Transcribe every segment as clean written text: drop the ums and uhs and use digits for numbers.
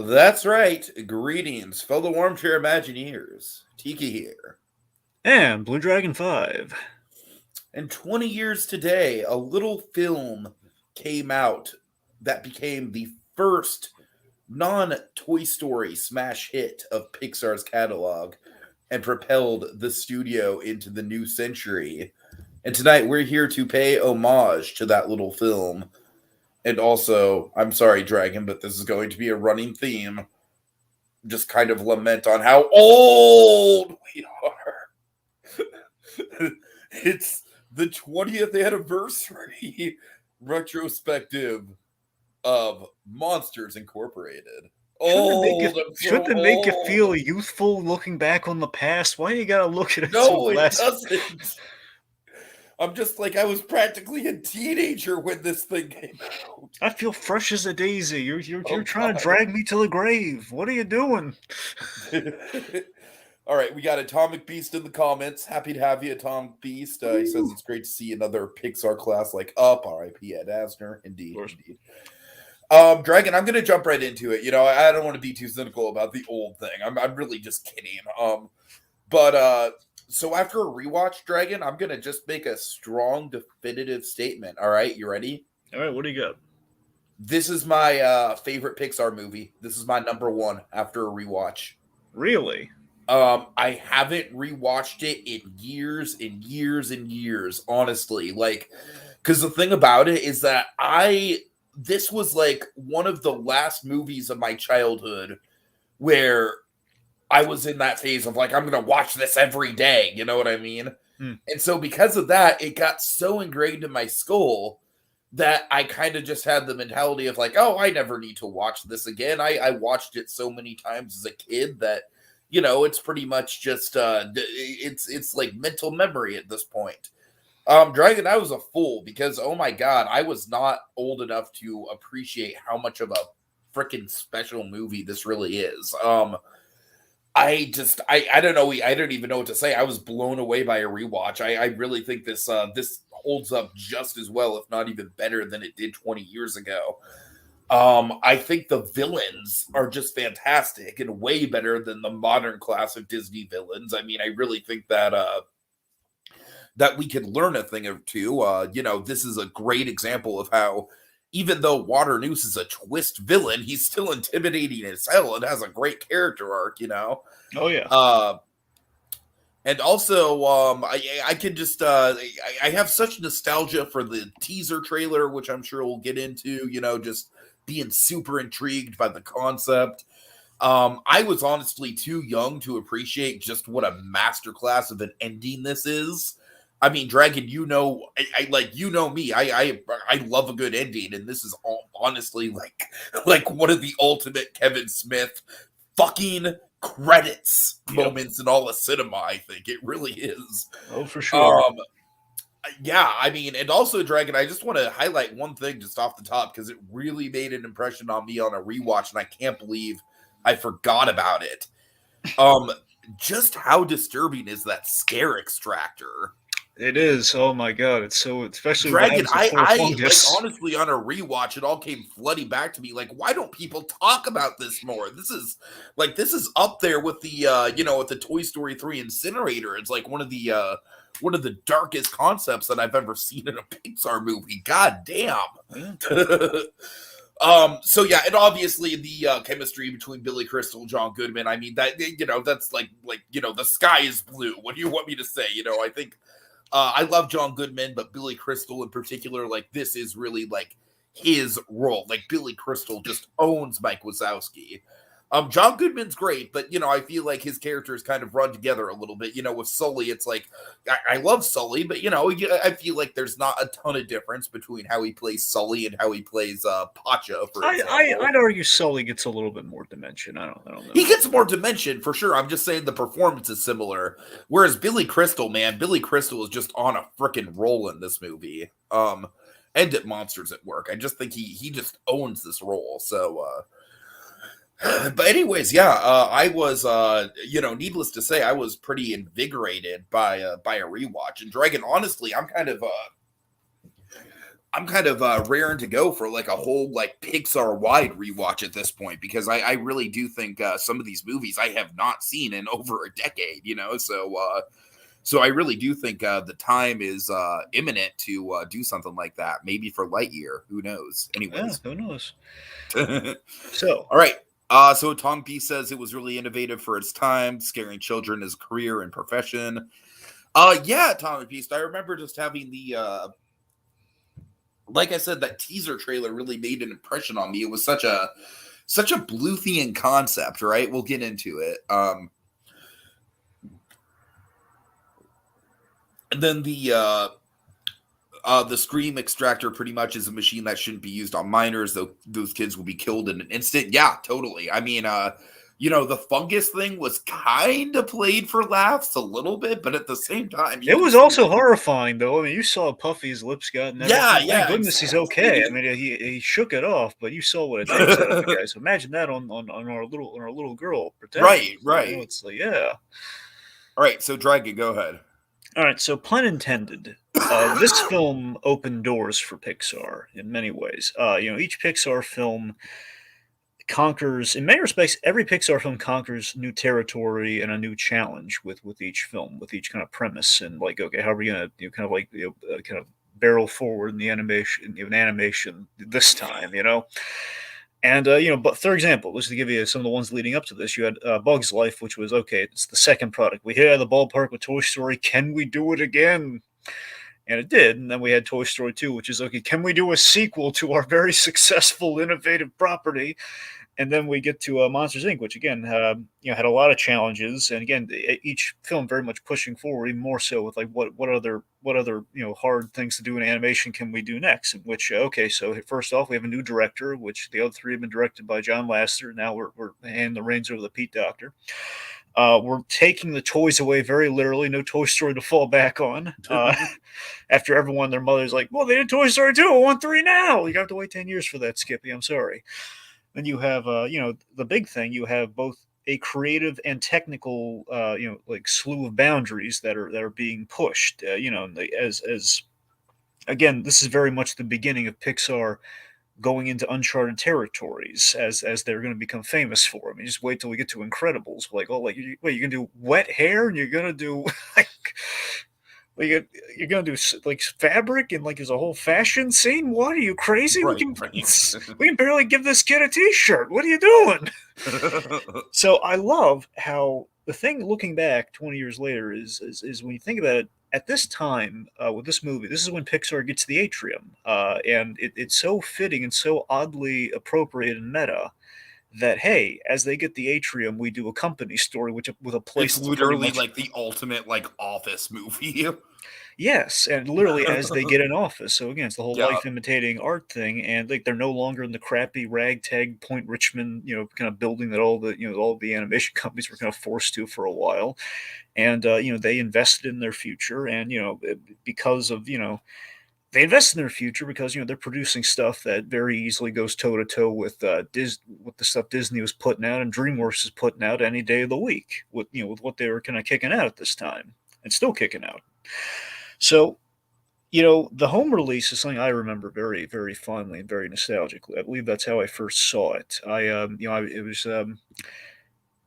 That's right. Greetings, fellow armchair Imagineers. Tiki here. And Blue Dragon 5. And 20 years today, a little film came out that became the first non Toy Story smash hit of Pixar's catalog and propelled the studio into the new century. And tonight we're here to pay homage to that little film. And also, I'm sorry, Dragon, but this is going to be a running theme. Just kind of lament on how old we are. It's the 20th anniversary retrospective of Monsters Incorporated. Shouldn't it make you feel youthful looking back on the past? Why you gotta look at it so No, it blessed? doesn't. I'm just like, I was practically a teenager when this thing came out. I feel fresh as a daisy. You're trying to drag me to the grave. What are you doing? All right, we got Atomic Beast in the comments. Happy to have you, Atomic Beast. He says it's great to see another Pixar class like Up. R.I.P. Ed Asner. Indeed. Dragon, I'm gonna jump right into it. You know, I don't want to be too cynical about the old thing. I'm really just kidding. So after a rewatch, Dragon, I'm gonna just make a strong, definitive statement. All right, you ready? All right, what do you got? This is my favorite Pixar movie. This is my number one after a rewatch. Really? I haven't rewatched it in years and years and years, honestly. Like, because the thing about it is that this was like one of the last movies of my childhood where I was in that phase of like, I'm going to watch this every day. You know what I mean? And so because of that, it got so ingrained in my skull that I kind of just had the mentality of like, oh, I never need to watch this again. I watched it so many times as a kid that, you know, it's pretty much just, it's like mental memory at this point. Dragon, I was a fool because, oh my God, I was not old enough to appreciate how much of a freaking special movie this really is. I don't know. I don't even know what to say. I was blown away by a rewatch. I really think this holds up just as well, if not even better than it did 20 years ago. I think the villains are just fantastic and way better than the modern class of Disney villains. I mean, I really think that that we could learn a thing or two. You know, this is a great example of how even though Waternoose is a twist villain, he's still intimidating as hell and has a great character arc, you know? Oh, yeah. And also, I can just, I have such nostalgia for the teaser trailer, which I'm sure we'll get into, you know, just being super intrigued by the concept. I was honestly too young to appreciate just what a masterclass of an ending this is. I mean, Dragon, you know, I like, you know me. I love a good ending, and this is honestly like one of the ultimate Kevin Smith fucking credits moments in all of cinema. I think it really is. Oh, for sure. Yeah, I mean, and also, Dragon, I just want to highlight one thing just off the top because it really made an impression on me on a rewatch, and I can't believe I forgot about it. Just how disturbing is that scare extractor? It is. Oh my God! It's so, especially Dragon. when I like honestly on a rewatch, it all came flooding back to me. Like, why don't people talk about this more? This is up there with the you know, with the Toy Story 3 incinerator. It's like one of the darkest concepts that I've ever seen in a Pixar movie. God damn. So yeah, and obviously the chemistry between Billy Crystal and John Goodman. I mean, that, you know, that's like you know, the sky is blue. What do you want me to say? You know, I think I love John Goodman, but Billy Crystal in particular, like, this is really like his role. Like, Billy Crystal just owns Mike Wazowski. John Goodman's great, but, you know, I feel like his characters kind of run together a little bit. You know, with Sully, it's like, I love Sully, but, you know, I feel like there's not a ton of difference between how he plays Sully and how he plays Pacha, for example. I'd argue Sully gets a little bit more dimension. I don't know. He gets more dimension, for sure. I'm just saying the performance is similar. Whereas Billy Crystal, man, Billy Crystal is just on a freaking roll in this movie. And at Monsters at Work. I just think he just owns this role. So, but anyways, yeah, I was, you know, needless to say, I was pretty invigorated by a rewatch. And Dragon, honestly, I'm kind of, I'm kind of raring to go for like a whole like Pixar wide rewatch at this point, because I really do think some of these movies I have not seen in over a decade, you know. So I really do think the time is imminent to do something like that. Maybe for Lightyear, who knows? Yeah, Anyways, who knows? all So, right. So Tom B says it was really innovative for its time, scaring children as a career and profession. Yeah, Tom Beast. I remember just having the like I said, that teaser trailer really made an impression on me. It was such a Bluthian concept, right? We'll get into it. And then the Scream Extractor pretty much is a machine that shouldn't be used on minors, though those kids will be killed in an instant. Yeah, totally. I mean, you know, the fungus thing was kind of played for laughs a little bit, but at the same time, you it can was see also horrifying, though. I mean, you saw Puffy's lips got and yeah, everything. Thank yeah, goodness he's okay. I mean, he shook it off, but you saw what it takes out of the guy. So imagine that on our little girl protecting. right, You know, right. it's like, yeah. All right, so Dragon, go ahead. All right, so pun intended. This film opened doors for Pixar in many ways. You know, each Pixar film conquers, in many respects, every Pixar film conquers new territory and a new challenge with each film, with each kind of premise, and like, okay, how are we gonna, you know, kind of like, you know, kind of barrel forward in the animation, in animation this time, you know? And you know, but for example, just to give you some of the ones leading up to this, you had Bug's Life, which was okay. It's the second product. We hit out of the ballpark with Toy Story. Can we do it again? And it did. And then we had Toy Story 2, which is okay. Can we do a sequel to our very successful, innovative property? And then we get to Monsters Inc., which again, you know, had a lot of challenges, and again, each film very much pushing forward, even more so with like what other you know hard things to do in animation can we do next? In which okay, so first off, we have a new director, which the other three have been directed by John Lasseter. Now we're handing the reins over to the Pete Doctor. We're taking the toys away very literally. No Toy Story to fall back on. After everyone, their mother's like, "Well, they did Toy Story 2. I want 3 now." You have to wait 10 years for that, Skippy. I'm sorry. Then you have, you know, the big thing. You have both a creative and technical, you know, like slew of boundaries that are being pushed. You know, as again, this is very much the beginning of Pixar going into uncharted territories as they're going to become famous for. I mean, just wait till we get to Incredibles. Like, oh, like wait, you're gonna do wet hair and you're gonna do like like you're gonna do like fabric and like there's a whole fashion scene. What are you crazy? Right, right. We can barely give this kid a T-shirt. What are you doing? So I love how the thing looking back 20 years later is when you think about it. At this time with this movie, this is when Pixar gets the atrium, and it's so fitting and so oddly appropriate and meta that hey, as they get the atrium, we do a company story, which with a place It's that's pretty literally much like the ultimate like office movie. yes, and literally as they get in office. So again, it's the whole Yeah. life imitating art thing, and like they're no longer in the crappy ragtag Point Richmond, you know, kind of building that all the you know all the animation companies were kind of forced to for a while, and you know they invested in their future, and you know because of you know they invest in their future because you know they're producing stuff that very easily goes toe to toe with with the stuff Disney was putting out and DreamWorks is putting out any day of the week with you know with what they were kind of kicking out at this time and still kicking out. So you know, the home release is something I remember very, very fondly and very nostalgically. I believe that's how I first saw it. You know, it was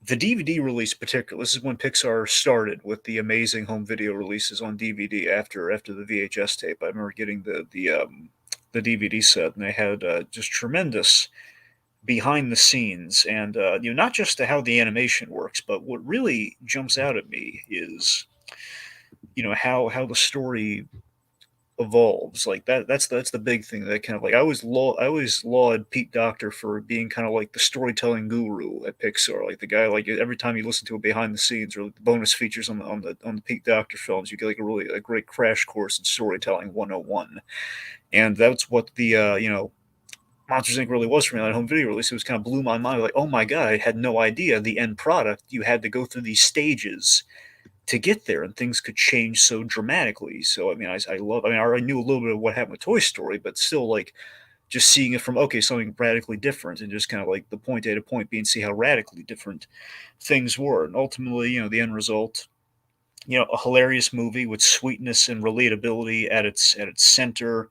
the DVD release, particularly. This is when Pixar started with the amazing home video releases on DVD after the VHS tape. I remember getting the DVD set, and they had just tremendous behind the scenes, and you know, not just to how the animation works, but what really jumps out at me is you know how the story evolves like that's the big thing that kind of like I always laud Pete Docter for being kind of like the storytelling guru at Pixar, like the guy like every time you listen to a behind the scenes or the bonus features on the Pete Docter films, you get like a great crash course in storytelling 101. And that's what the you know Monsters Inc. really was for me on home video release. It was kind of blew my mind like, oh my god, I had no idea the end product you had to go through these stages to get there, and things could change so dramatically. So I mean, I love. I mean, I already knew a little bit of what happened with Toy Story, but still, like just seeing it from okay, something radically different, and just kind of like the point A to point B, and see how radically different things were, and ultimately, you know, the end result. You know, a hilarious movie with sweetness and relatability at its center.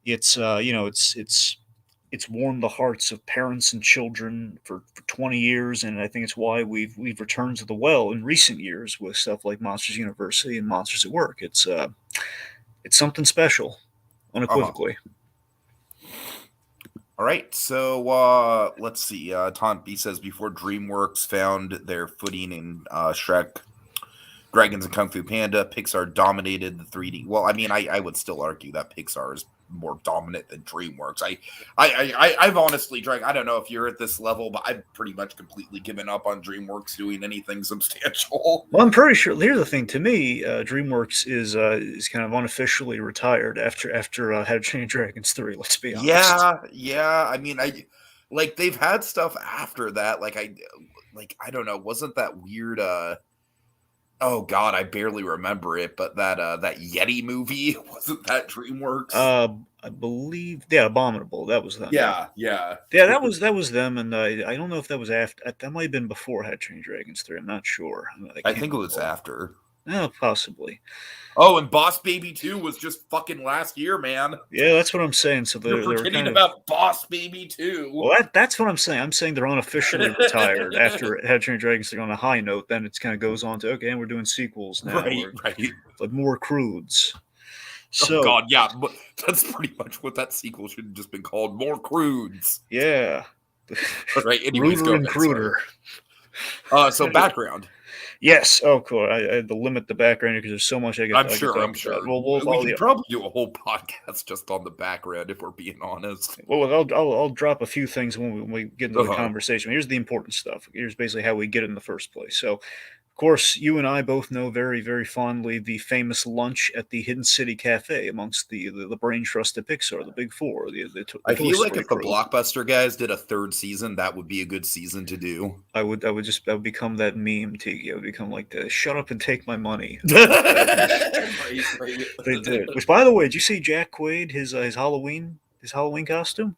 It's it's warmed the hearts of parents and children for 20 years, and I think it's why we've returned to the well in recent years with stuff like Monsters University and Monsters at Work. It's something special, Uh-huh. unequivocally. All right, so let's see. Taunt B says before DreamWorks found their footing in Shrek, Dragons and Kung Fu Panda, Pixar dominated the 3D. Well, I mean, I would still argue that Pixar is more dominant than DreamWorks. I've honestly, Drag, I don't know if you're at this level, but I've pretty much completely given up on DreamWorks doing anything substantial. Well, I'm pretty sure. Here's the thing: to me, DreamWorks is kind of unofficially retired after How to Train Your Dragons 3. Let's be honest. Yeah. I mean, I like they've had stuff after that. I don't know. Wasn't that weird? Oh God, I barely remember it, but that Yeti movie wasn't that DreamWorks? I believe, yeah, Abominable. That was them. Yeah, Yeah. yeah, that was them. And I don't know if that was after. That might have been before How to Train Your Dragons 3. I'm not sure. I I can't think it was recall. after. Oh, possibly. Oh, and Boss Baby 2 was just fucking last year, man. Yeah, that's what I'm saying. So You're they're forgetting kind of. about Boss Baby 2. Well, that's what I'm saying. I'm saying they're unofficially retired after How to Train Your Dragons 3 on a high note. Then it kind of goes on to, okay, and we're doing sequels now, Right, or right. like more crudes. Oh So God, yeah, but that's pretty much what that sequel should have just been called. More Crudes. yeah, All right, anyways, ruder go and ahead. Sorry. So Cruder. background. Yes. Oh, cool. I had to limit the background because there's so much I I'm could talk sure. about. Well, We yeah. could probably do a whole podcast just on the background if we're being honest. Well, I'll drop a few things when we get into the Uh-huh. conversation. Here's the important stuff. Here's basically how we get in the first place. So, of course, you and I both know very, very fondly the famous lunch at the Hidden City Cafe amongst the brain trust at Pixar, the Big Four, the I Toy feel like Story if the crew. Blockbuster guys did a third season, that would be a good season to do. I would become that meme, Tiki. I would become like the "Shut up and take my money." Right. They did. Which, by the way, did you see Jack Quaid his Halloween costume?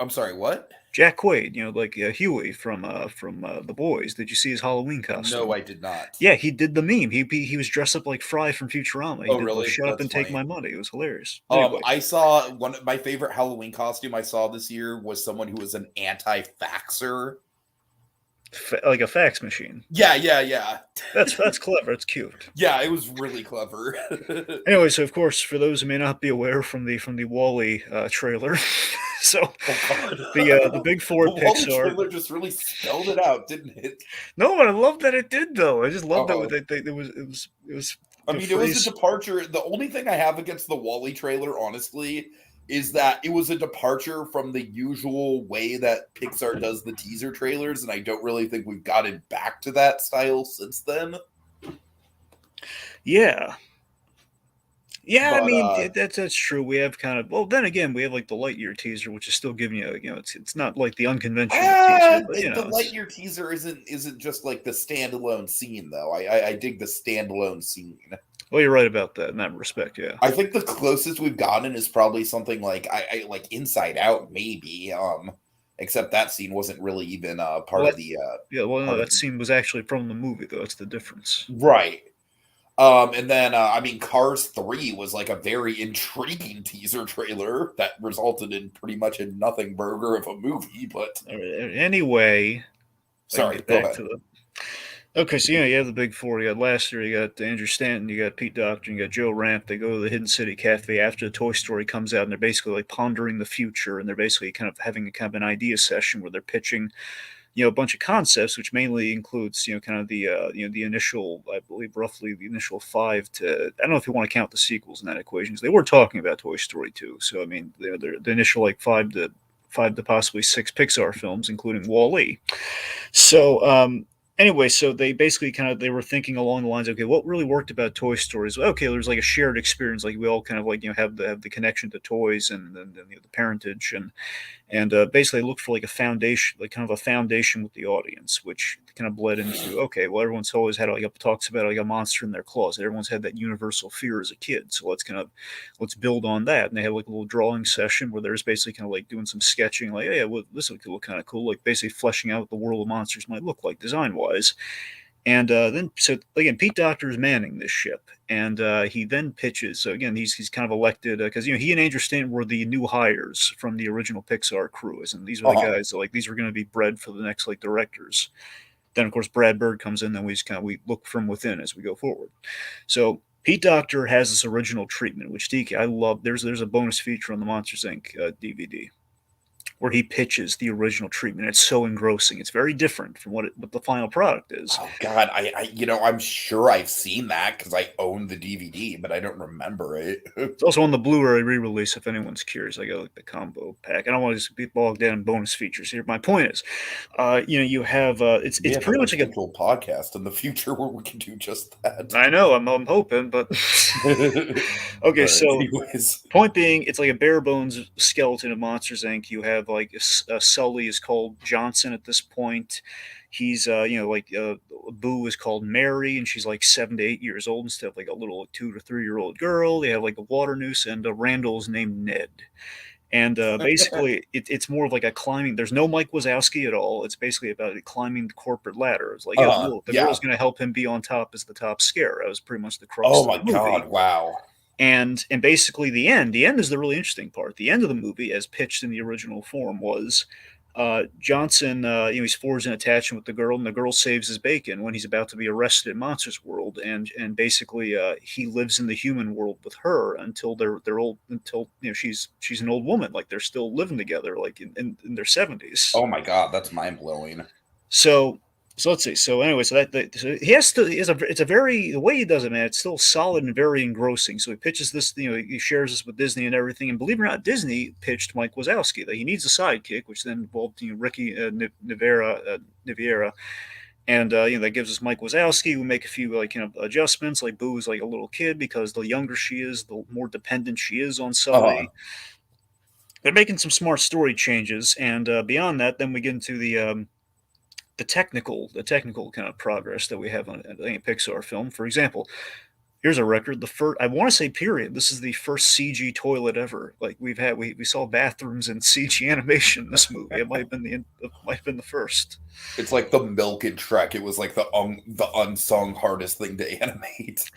I'm sorry, what? Jack Quaid, like Huey from The Boys. Did you see his Halloween No, costume? I did not. Yeah, he did the meme. He was dressed up like Fry from Futurama. He Oh, did the really? "Shut up That's and take funny. my money." It was hilarious. Anyway, I saw one of my favorite Halloween costume I saw this year was someone who was an anti-faxer. like a fax machine. Yeah. That's clever. It's cute. Yeah, it was really clever. Anyway, so of course, for those who may not be aware from the Wall-E trailer, so Oh God, the Big Four the at Wall-E Pixar. trailer just really spelled it out, didn't it? No, but I love that it did though. I just love that Uh-huh. it was I the mean, it was a phrase. departure. The only thing I have against the Wall-E trailer, honestly, is that it was a departure from the usual way that Pixar does the teaser trailers, and I don't really think we've gotten back to that style since then. Yeah. Yeah, I But mean that's true. We have kind of, well, then again, we have like the Lightyear teaser, which is still giving you, it's not like the unconventional teaser, but the it's. Lightyear teaser isn't just like the standalone scene though. I dig the standalone scene. Well, you're right about that in that respect. Yeah. I think the closest we've gotten is probably something like I like Inside Out, maybe. Except that scene wasn't really even part Well, of the yeah. Well, no, part of that scene was actually from the movie, though. That's the difference. right. And then I mean, Cars 3 was like a very intriguing teaser trailer that resulted in pretty much a nothing burger of a movie. But Anyway, I can sorry, get go back ahead. to the. Okay, so you have the Big Four. You got last year, you got Andrew Stanton, you got Pete Docter, you got Joe Ranft. They go to the Hidden City Cafe after the Toy Story comes out, and they're basically like pondering the future, and they're basically kind of having a kind of an idea session where they're pitching, a bunch of concepts, which mainly includes, kind of the initial, I believe, roughly the initial 5 to, I don't know if you want to count the sequels in that equation, because they were talking about Toy Story 2. So I mean, the initial like 5 to possibly 6 Pixar films, including Wall-E. So anyway, so they basically they were thinking along the lines, okay, what really worked about Toy Stories? Okay, there's like a shared experience, like we all kind of like have the connection to toys and the parentage and basically look for like a foundation, like kind of a foundation with the audience, which kind of bled into, okay, well, everyone's always had like talks about like a monster in their closet. Everyone's had that universal fear as a kid, so let's build on that. And they have like a little drawing session where there's basically kind of like doing some sketching, like, yeah, well, this would look kind of cool, like basically fleshing out what the world of monsters might look like design wise. And then, so again, Pete Docter is manning this ship, and he then pitches. So again, he's kind of elected because he and Andrew Stanton were the new hires from the original Pixar crews, and these were the guys that, like, these were going to be bred for the next, like, directors. Then of course Brad Bird comes in. Then we look from within as we go forward. So Pete Docter has this original treatment, which DK I love. There's a bonus feature on the Monsters Inc. DVD where he pitches the original treatment. It's so engrossing. It's very different from what the final product is. Oh God, I'm sure I've seen that because I own the DVD, but I don't remember it. It's also on the Blu-ray re-release if anyone's curious. I got like the combo pack. I don't want to just be bogged down in bonus features here. My point is, you have it's pretty much like a podcast in the future where we can do just that. I know, I'm hoping, but okay. Right, so, anyways. Point being, it's like a bare bones skeleton of Monsters Inc. You have like Sully is called Johnson at this point. He's Boo is called Mary, and she's like 7 to 8 years old instead of like a little 2 to 3 year old girl. They have like a water noose, and Randall is named Ned. And basically, it's more of like a climbing. There's no Mike Wazowski at all. It's basically about climbing the corporate ladder. It's like, the girl's going to help him be on top as the top scare. That was pretty much the crux of the movie. Oh, my God. Wow. And basically, the end is the really interesting part. The end of the movie, as pitched in the original form, was Johnson, he's forged an attachment with the girl, and the girl saves his bacon when he's about to be arrested in Monsters World, and basically he lives in the human world with her until they're old, until she's an old woman, like they're still living together, like in their 70s. Oh my God, that's mind blowing. So let's see. So anyway, so it's a very, the way he does it, man, it's still solid and very engrossing. So he pitches this, he shares this with Disney and everything. And believe it or not, Disney pitched Mike Wazowski that he needs a sidekick, which then involved Ricky Niviera. And that gives us Mike Wazowski. We make a few adjustments. Like Boo is like a little kid because the younger she is, the more dependent she is on Sully. They're making some smart story changes, and beyond that, then we get into the technical kind of progress that we have on a Pixar film. For example, here's a record. The first, I want to say, period. This is the first CG toilet ever. Like we saw bathrooms and CG animation in this movie. It might have been the first. It's like the Milk and Trek. It was like the unsung hardest thing to animate.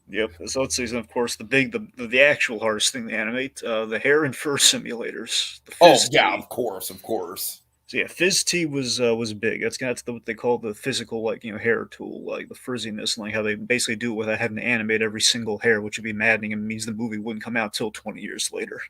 Yep. So let's see. Of course, the actual hardest thing to animate, the hair and fur simulators. Of course. So yeah, Fizz T was big. That's what they call the physical hair tool, like the frizziness, and like how they basically do it without having to animate every single hair, which would be maddening and means the movie wouldn't come out till 20 years later.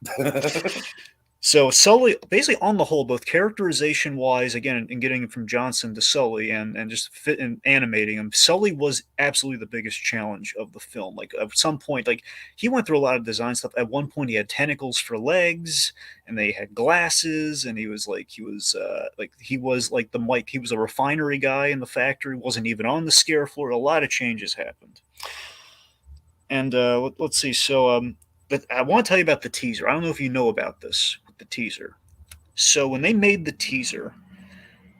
So Sully, basically on the whole, both characterization wise, again, and getting him from Johnson to Sully and just fit and animating him, Sully was absolutely the biggest challenge of the film. Like at some point, like he went through a lot of design stuff. At one point, he had tentacles for legs, and they had glasses, and he was like the Mike. He was a refinery guy in the factory. Wasn't even on the scare floor. A lot of changes happened. And let's see. So but I want to tell you about the teaser. I don't know if you know about this. The teaser. So when they made the teaser,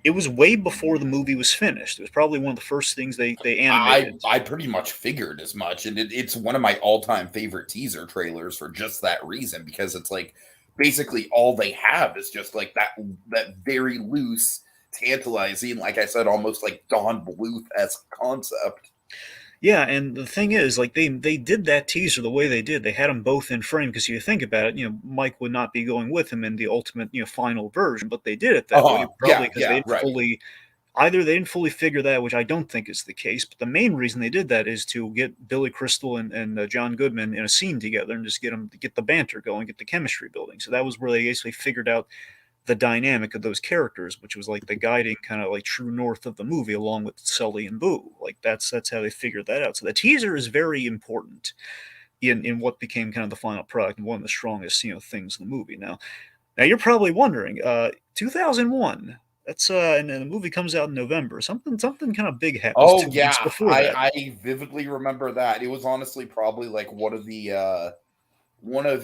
it was way before the movie was finished. It was probably one of the first things they animated. I pretty much figured as much, and it's one of my all-time favorite teaser trailers for just that reason, because it's like basically all they have is just like that very loose, tantalizing, like I said, almost like Don Bluth-esque concept. Yeah, and the thing is, like they did that teaser the way they did. They had them both in frame because you think about it, Mike would not be going with him in the ultimate, final version, but they did it that way probably because they didn't fully figure that, which I don't think is the case. But the main reason they did that is to get Billy Crystal and John Goodman in a scene together and just get the banter going, get the chemistry building. So that was where they basically figured out the dynamic of those characters, which was like the guiding kind of like true north of the movie, along with Sully and Boo. Like that's how they figured that out. So the teaser is very important in what became kind of the final product and one of the strongest things in the movie. Now you're probably wondering, 2001. That's and the movie comes out in November. Something kind of big happens. Oh yeah, I vividly remember that. It was honestly probably like one of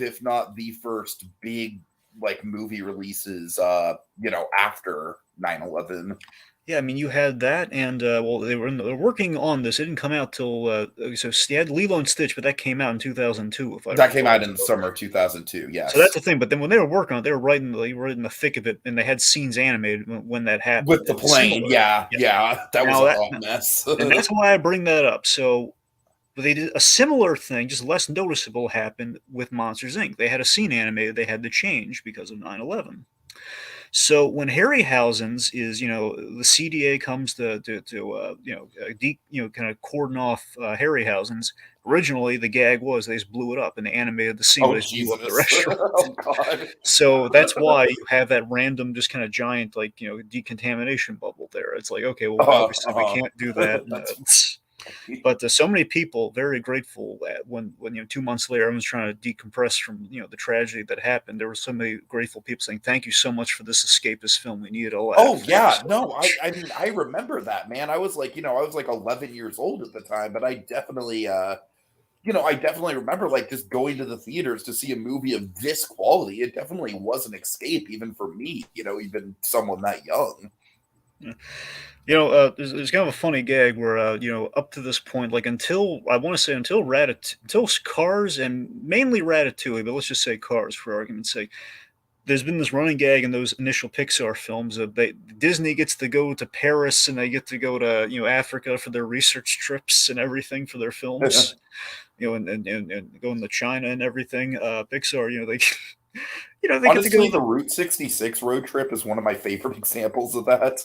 if not the first big like movie releases after 9/11. Yeah, I mean, you had that, and well, they're working on this. It didn't come out till so you had Lilo and Stitch, but that came out in 2002, if I That came recall. out in the summer of 2002. So that's Yes, the thing. But then when they were working on it, they were in the thick of it, and they had scenes animated when that happened. with the And plane. similar, Yeah, yeah. yeah, that was Now a that, hot mess. and that's why I bring that up. So they did a similar thing, just less noticeable, happened with Monsters Inc. They had a scene animated they had to change because of 9/11. So when Harryhausen's is, the CDA comes to kind of cordon off Harryhausen's. Originally, the gag was they just blew it up and they animated the scene where Oh they just blew up the Jesus! restaurant. Oh God! So that's why you have that random, just kind of giant, decontamination bubble there. It's like, okay, well, obviously we can't do that. That's But so many people very grateful that when 2 months later everyone's trying to decompress from the tragedy that happened. There were so many grateful people saying, "Thank you so much for this escapist film. We needed a laugh. Oh Thank you yeah, so no, much." I mean I remember that, man. I was like, I was like 11 years old at the time, but I definitely I definitely remember like just going to the theaters to see a movie of this quality. It definitely was an escape even for me, even someone that young. Yeah. There's kind of a funny gag where up to this point, like until I want to say until Cars and mainly Ratatouille, but let's just say Cars for argument's sake. There's been this running gag in those initial Pixar films of Disney gets to go to Paris and they get to go to Africa for their research trips and everything for their films, and going to China and everything. Pixar, they they get to Honestly, go. the Route 66 road trip is one of my favorite examples of that.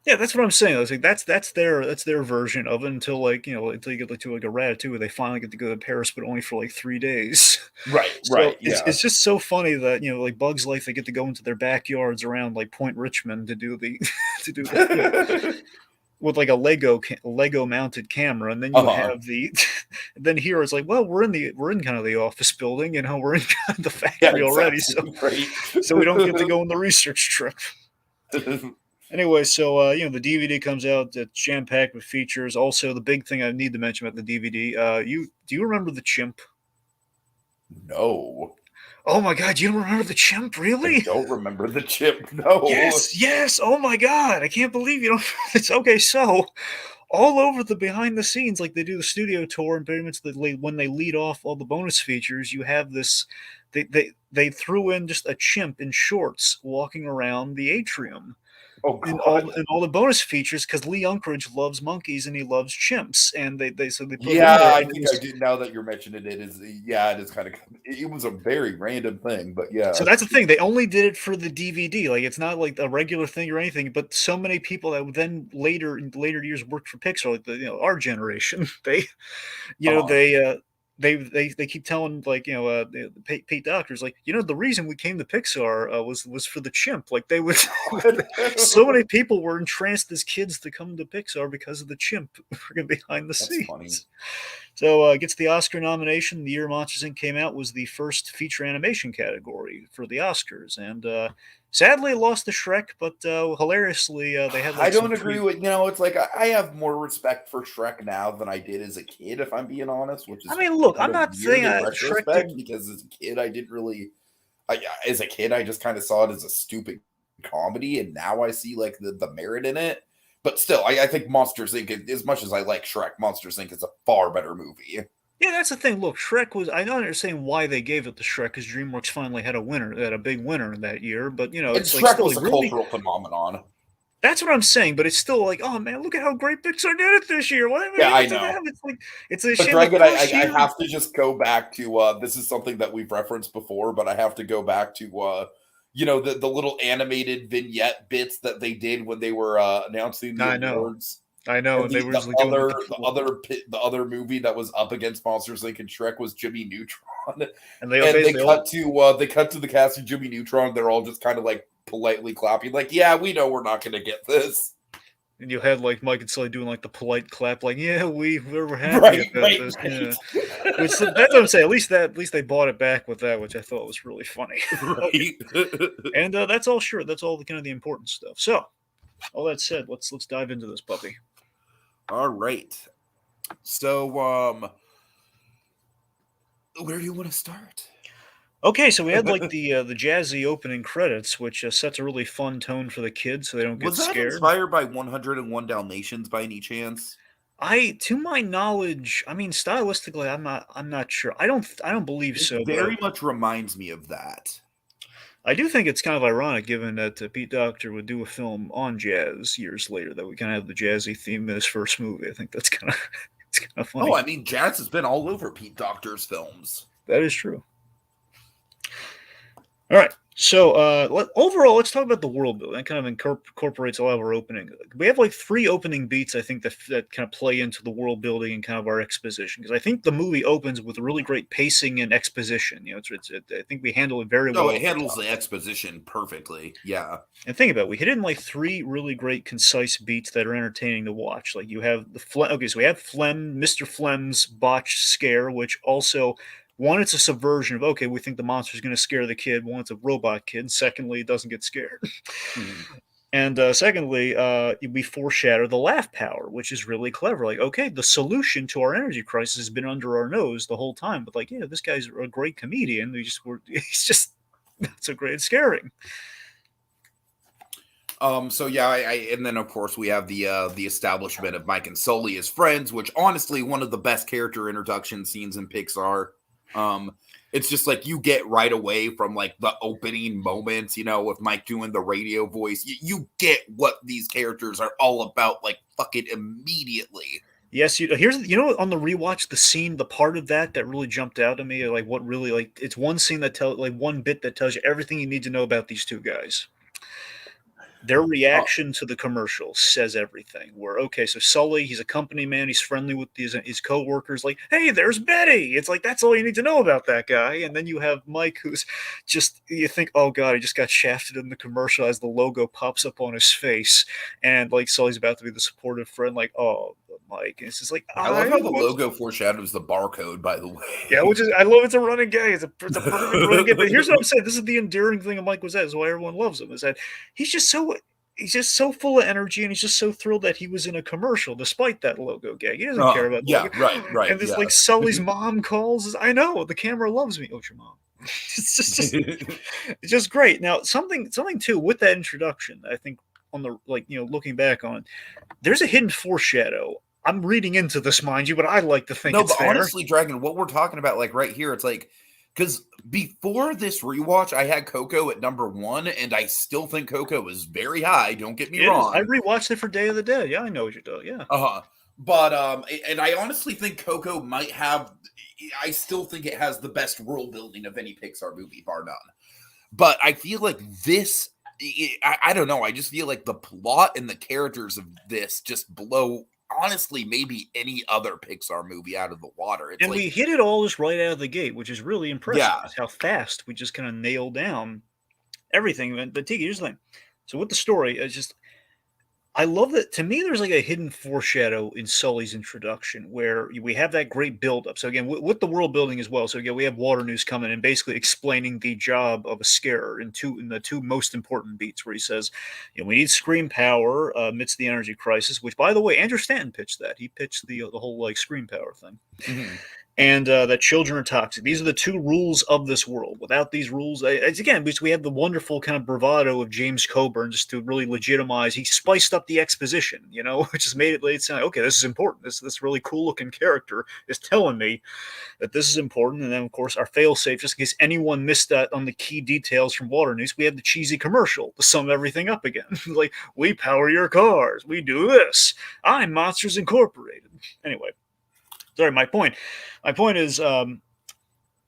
Yeah, that's what I'm saying. I was like, that's their version of it until until you get to like a Ratatouille where they finally get to go to Paris, but only for like 3 days. Right, So right, it's yeah. it's just so funny that like Bugs Life, they get to go into their backyards around like Point Richmond to do the to do that with like a Lego mounted camera, and then you Uh-huh. have the then here it's like, well, we're in kind of the office building, we're in kind of the Yeah, factory already, so exactly. Right. we don't get to go on the research trip. Anyway, so the DVD comes out. It's jam packed with features. Also, the big thing I need to mention about the DVD. Do you remember the chimp? No. Oh my God, you don't remember the chimp? I Really? don't remember the chip. No. Yes, yes. Oh my God, I can't believe you don't. It's okay. So, all over the behind the scenes, like they do the studio tour, and pretty much when they lead off all the bonus features, you have this. They threw in just a chimp in shorts walking around the atrium Oh in God. all the bonus features because Lee Unkrich loves monkeys and he loves chimps, and they put him Yeah, in there, I and it think I was. did. Now that you're mentioning it, is yeah, it is kind of. It was a very random thing, but yeah. So that's the thing. They only did it for the DVD. Like it's not like a regular thing or anything. But so many people that would then later in later years worked for Pixar, like our generation, you know Uh-huh. they uh they keep telling Pete Doctors like the reason we came to Pixar was for the chimp. Like they would so many people were entranced as kids to come to Pixar because of the chimp freaking behind the That's funny. scenes. So gets the Oscar nomination. The year Monsters Inc. came out was the first feature animation category for the Oscars, and sadly it lost to Shrek. But hilariously, they had I like some don't agree pre. with it's like I have more respect for Shrek now than I did as a kid, if I'm being honest, which I is mean, look, kind I'm of not weird saying in Shrek retrospect did. because as a kid I didn't really as a kid I just kind of saw it as a stupid comedy, and now I see like the merit in it. But still, I think Monsters Inc. As much as I like Shrek, Monsters Inc. is a far better movie. Yeah, that's the thing. Look, Shrek was. I don't understand why they gave it to Shrek because DreamWorks finally had a winner, had a big winner that year. But And it's like Shrek still was like a really. cultural phenomenon. That's what I'm saying. But it's still like, oh man, look at how great Pixar did it this year. Why did we Yeah, give I it to know. them? It's like it's a But shame. The Dragon, first I year. have to just go back to this is something that we've referenced before, but I have to go back to the little animated vignette bits that they did when they were announcing the I know, awards. I know, And and they were just like doing like the other movie that was up against Monsters Inc. and Shrek was Jimmy Neutron. and they And basically all. they cut to the cast of Jimmy Neutron. They're all just kind of like politely clapping, like, yeah, we know we're not gonna get this. And you had like Mike and Sully doing like the polite clap, like, yeah, we're happy Right, about right, this. Yeah. right. Which that's what I'm saying. At least they bought it back with that, which I thought was really funny. Okay. Right. And that's all sure. That's all the kind of the important stuff. So, all that said, let's dive into this puppy. All right. So, where do you want to start? Okay, so we had like the jazzy opening credits, which sets a really fun tone for the kids, so they don't get Was that scared. inspired by 101 Dalmatians by any chance? To my knowledge, I mean, stylistically, I'm not sure. I don't believe It so, but very much reminds me of that. I do think it's kind of ironic, given that Pete Docter would do a film on jazz years later, that we kind of have the jazzy theme in his first movie. I think that's kind of it's kind of Oh, funny. I mean, jazz has been all over Pete Docter's films. That is true. All right. So overall, let's talk about the world building. That kind of incorporates a lot of our opening. We have like 3 opening beats, I think, that kind of play into the world building and kind of our exposition. Because I think the movie opens with really great pacing and exposition. You know, I think we handle it very Oh, well it at the handles top. the exposition perfectly. Yeah. And think about it, we hit it in like 3 really great, concise beats that are entertaining to watch. Like you have okay, so we have Mr. Flem's botched scare, which also one, it's a subversion of okay, we think the monster's going to scare the kid. One, it's a robot kid. Secondly, it doesn't get scared. Mhm. And secondly, we foreshadow the laugh power, which is really clever. Like, okay, the solution to our energy crisis has been under our nose the whole time. But like, yeah, this guy's a great comedian. He's just not so great at scaring. So yeah, and then of course we have the establishment of Mike and Sully as friends, which honestly one of the best character introduction scenes in Pixar. It's just like you get right away from like the opening moments, you know, with Mike doing the radio voice. You get what these characters are all about, like fucking immediately. Yes, on the rewatch, the part of that really jumped out at me, like what really like it's one scene that tell like one bit that tells you everything you need to know about these 2 guys. Their Oh, reaction to the commercial says everything. Where okay, so Sully, he's a company man, he's friendly with his coworkers. Like, hey, there's Betty. It's like that's all you need to know about that guy. And then you have Mike, who's just you think, oh god, he just got shafted in the commercial as the logo pops up on his face, and like Sully's about to be the supportive friend. Like, oh, Mike, and it's just like I love I how the was. logo foreshadows the barcode, by the Yeah, way. which is I love it's a running gag. It's a perfect running gag. But here's what I'm saying: this is the endearing thing of Mike Wazette. Is why everyone loves him. Is that he's just so full of energy, and he's just so thrilled that he was in a commercial, despite that logo gag. He doesn't care about the Yeah, logo. right, And this yeah. like Sully's mom calls. I know the camera loves me. Oh, it's your mom. It's just great. Now something too with that introduction. I think on the looking back on, there's a hidden foreshadow. I'm reading into this, mind you, but I like to think No, it's but there. honestly, Dragon, what we're talking about, like right here, it's like because before this rewatch, I had Coco at number 1, and I still think Coco is very high. Don't get me It is. I wrong. rewatched it for Day of the Dead. Yeah, I know what you're doing. Yeah. But and I honestly think Coco might have. I still think it has the best world building of any Pixar movie, bar none. But I feel like this. I don't know. I just feel like the plot and the characters of this just blow. Honestly, maybe any other Pixar movie out of the water. It's And like, we hit it all just right out of the gate, which is really impressive. yeah, Just how fast we just kind of nailed down everything. But Tiki, here's the thing. So with the story, it's just I love that. To me, there's like a hidden foreshadow in Sully's introduction where we have that great buildup. So again, with the world building as well. So again, we have Water News coming and basically explaining the job of a scarer in the 2 most important beats, where he says, we need scream power amidst the energy crisis. Which, by the way, Andrew Stanton pitched that. He pitched the whole like scream power thing. mhm. And that children are toxic. These are the 2 rules of this world. Without these rules, it's again, because we have the wonderful kind of bravado of James Coburn just to really legitimize. He spiced up the exposition, which has made it sound like, okay, this is important. This really cool looking character is telling me that this is important. And then, of course, our failsafe, just in case anyone missed that on the key details from Water News, we have the cheesy commercial to sum everything up again. Like, we power your cars. We do this. I'm Monsters Incorporated. Anyway. Sorry, my point. My point is,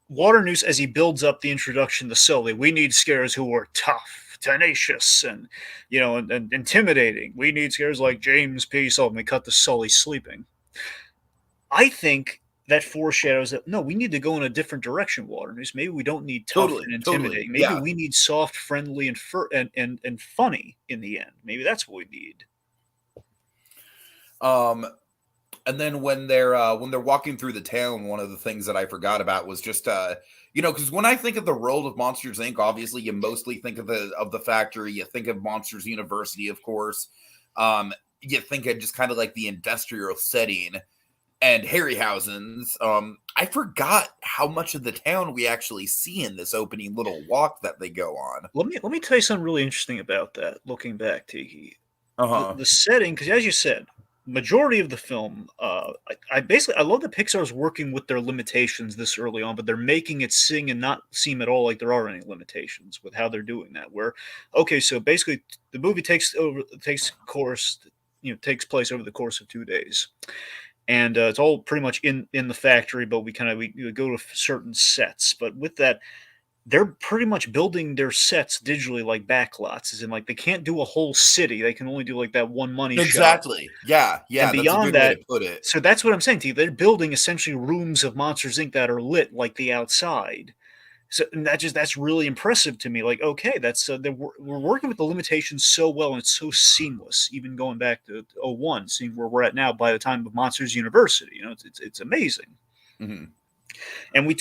Water News, as he builds up the introduction to Sully, we need scares who are tough, tenacious, and and intimidating. We need scares like James P. Sullivan. We cut to Sully sleeping. I think that foreshadows that no, we need to go in a different direction. Water News. Maybe we don't need tough and Totally, intimidating. Maybe yeah. we need soft, friendly, and funny in the end. Maybe that's what we need. And then when they're walking through the town, one of the things that I forgot about was just because when I think of the world of Monsters Inc., obviously you mostly think of the factory, you think of Monsters University, of course. You think of just kind of like the industrial setting. and Harryhausen's. I forgot how much of the town we actually see in this opening little walk that they go on. Let me tell you something really interesting about that. Looking back, Tiki, Uh-huh. the setting, because as you said, majority of the film, I basically I love that Pixar's working with their limitations this early on, but they're making it sing and not seem at all like there are any limitations with how they're doing that. Where okay, so basically the movie takes place over the course of 2 days, and it's all pretty much in the factory, but we go to certain sets. But with that, they're pretty much building their sets digitally like backlots, as in like they can't do a whole city. They can only do like that one money shot. Exactly. Yeah, And yeah, that's a beyond good way that, to put it. so that's what I'm saying to you. They're building essentially rooms of Monsters Inc. that are lit like the outside. So and that's really impressive to me. Like, okay, that's we're working with the limitations so well, and it's so seamless. Even going back to '01, seeing where we're at now by the time of Monsters University, it's amazing. Mhm. And we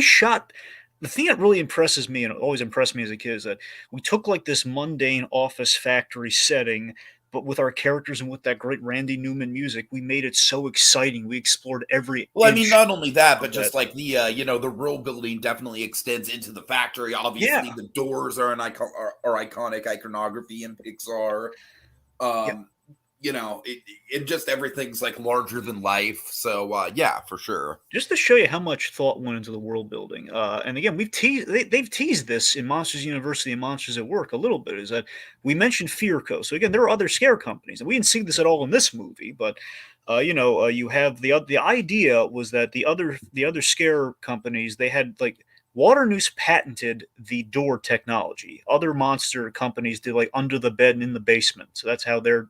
shot. The thing that really impresses me and always impressed me as a kid is that we took like this mundane office factory setting, but with our characters and with that great Randy Newman music, we made it so exciting. We explored every Well, I mean, inch not only that, of but that. just like the world building definitely extends into the factory. Yeah, Obviously, the doors are are iconic iconography in Pixar. yeah. Um, it just everything's like larger than life. So yeah, for sure. Just to show you how much thought went into the world building. And again, they've teased this in Monsters University and Monsters at Work a little bit. Is that we mentioned Fearco. So again, there are other scare companies, and we didn't see this at all in this movie. But you have the idea was that the other scare companies, they had like Waternoose patented the door technology. Other monster companies did like under the bed and in the basement. So that's how their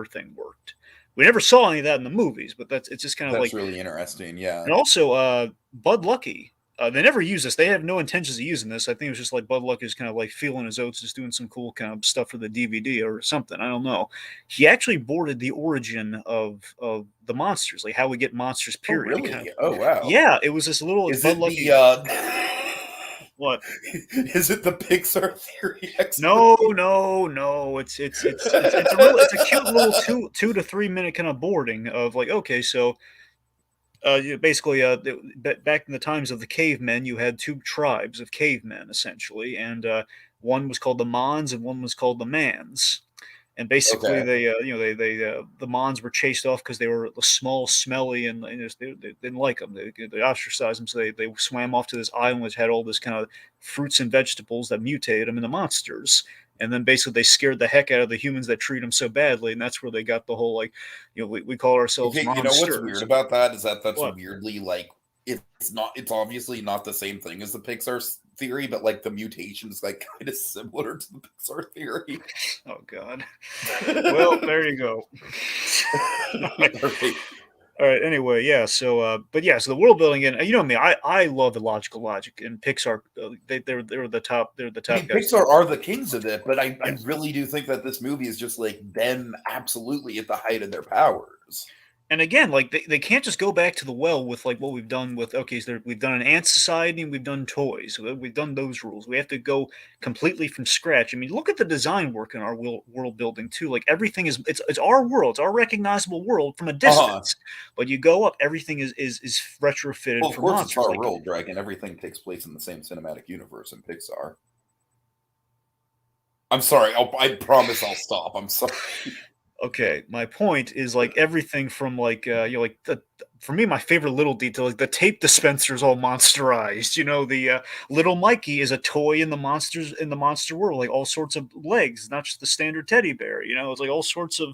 thing worked. We never saw any of that in the movies, but it's just kind of That's like. really interesting. Yeah. And also, Bud Lucky. They never use this. They have no intentions of using this. I think it was just like Bud Lucky is kind of like feeling his oats, just doing some cool kind of stuff for the DVD or something. I don't know. He actually boarded the origin of the monsters, like how we get monsters. Oh, Period. He kind of, really? Oh, wow. yeah. It was this little. It's Is Bud it the Lucky. What? is it the Pixar Theory No, explanation? no, no. It's a cute little 2 to 3 minute kind of boarding of like okay, so basically, back in the times of the cavemen, you had two tribes of cavemen essentially, and one was called the Mons and one was called the Mans. And basically, Okay. the Mons were chased off because they were small, smelly, and they didn't like them. They ostracized them, so they swam off to this island which had all this kind of fruits and vegetables that mutated them into monsters. And then basically they scared the heck out of the humans that treat them so badly, and that's where they got the whole like, we call ourselves Okay, you know what's weird monsters. about that is that that's What? weirdly like it's obviously not the same thing as the Pixar theory, but like the mutation is like kind of similar to the Pixar theory. Oh God. Well, there you go. All right. All right. All right. Anyway, yeah. But yeah. So the world building, and you know me, I love the logical logic, and Pixar, they're the top. They're the I top mean, guys. Pixar are the kings of it, but I Yes. really do think that this movie is just like them absolutely at the height of their powers. And again, like they can't just go back to the well with like what we've done with okay, so we've done an ant society and we've done toys. So we've done those rules. We have to go completely from scratch. I mean, look at the design work in our world building too. Like everything it's our world, it's our recognizable world from a Uh-huh. distance. But you go up, everything is retrofitted Well, of for course, it's monsters. our Like world, Dragon. Everything takes place in the same cinematic universe in Pixar. I'm sorry. I promise I'll stop. I'm sorry. okay, my point is like everything from like like for me my favorite little detail like the tape dispenser is all monsterized. The little Mikey is a toy in the monster world, like all sorts of legs, not just the standard teddy bear. It's like all sorts of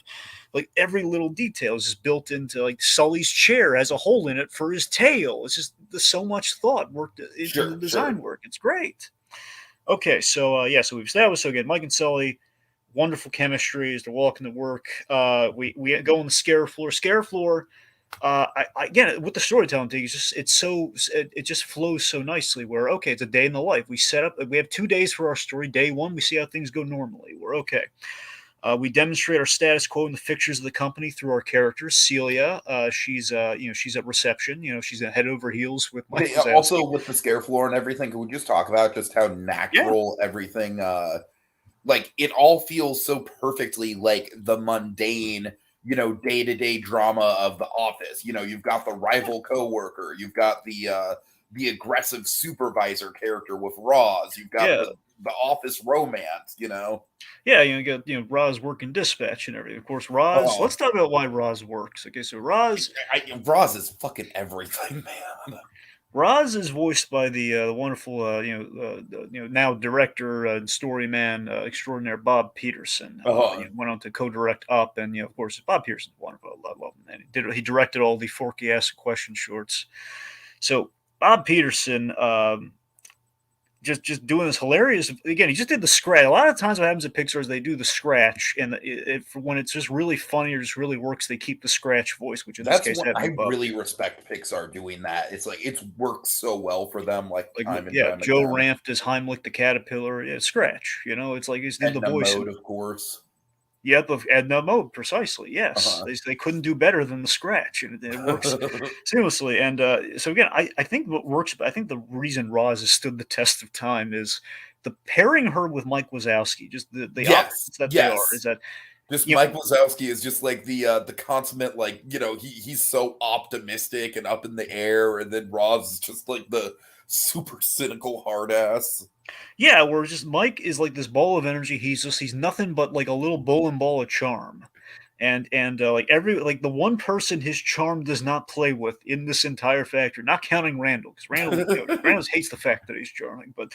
like every little detail is just built into like Sully's chair has a hole in it for his tail. It's just there's so much thought worked in the Sure, design sure. work. It's great. Okay, so yeah, so we've established so again, Mike and Sully, wonderful chemistry as they're walking to work. We go on the scare floor. Scare floor. Again with the storytelling thing, it just flows so nicely. Where okay, it's a day in the life. We set up. We have 2 days for our story. Day one, we see how things go normally. We're okay. We demonstrate our status quo in the fixtures of the company through our characters. Celia, she's at reception. She's head over heels with Mike Okay, Wazowski. also with the scare floor and everything, can we just talk about just how Yeah, natural everything like it all feels so perfectly like the mundane day-to-day drama of the office. You've got the rival coworker, you've got the aggressive supervisor character with Roz, you've got Yeah. the office romance. Yeah, you get Roz working dispatch and everything. Of course, Roz. Oh, Let's talk about why Roz works. Okay, so Roz is fucking everything, man. Roz is voiced by the wonderful now director and story man extraordinaire Bob Peterson. Went on to co-direct Up, and of course Bob Peterson's wonderful. I love him. And he directed all the Forky Ask Question shorts. So Bob Peterson. Just doing this hilarious. Again, he just did the scratch. A lot of times, what happens at Pixar is they do the scratch, and when it's just really funny or just really works, they keep the scratch voice, which in this case, I really respect Pixar doing that. It's like it's worked so well for them, like time and time Joe again. Ranft as Heimlich the caterpillar. Yeah, scratch. It's like he's in the voice mode, of course. Yep, of Edna mode, precisely. Yes, they couldn't do better than the scratch, and it works seamlessly. And so again, I think what works. I think the reason Roz has stood the test of time is the pairing her with Mike Wazowski. Just the opposites that they are. Is that Mike Wazowski is just like the consummate, like he's so optimistic and up in the air, and then Roz is just like the super cynical hard ass. Yeah, where just Mike is like this ball of energy. He's nothing but like a little bowling ball of charm. And like the one person his charm does not play with in this entire factory, not counting Randall, because Randall hates the fact that he's charming, but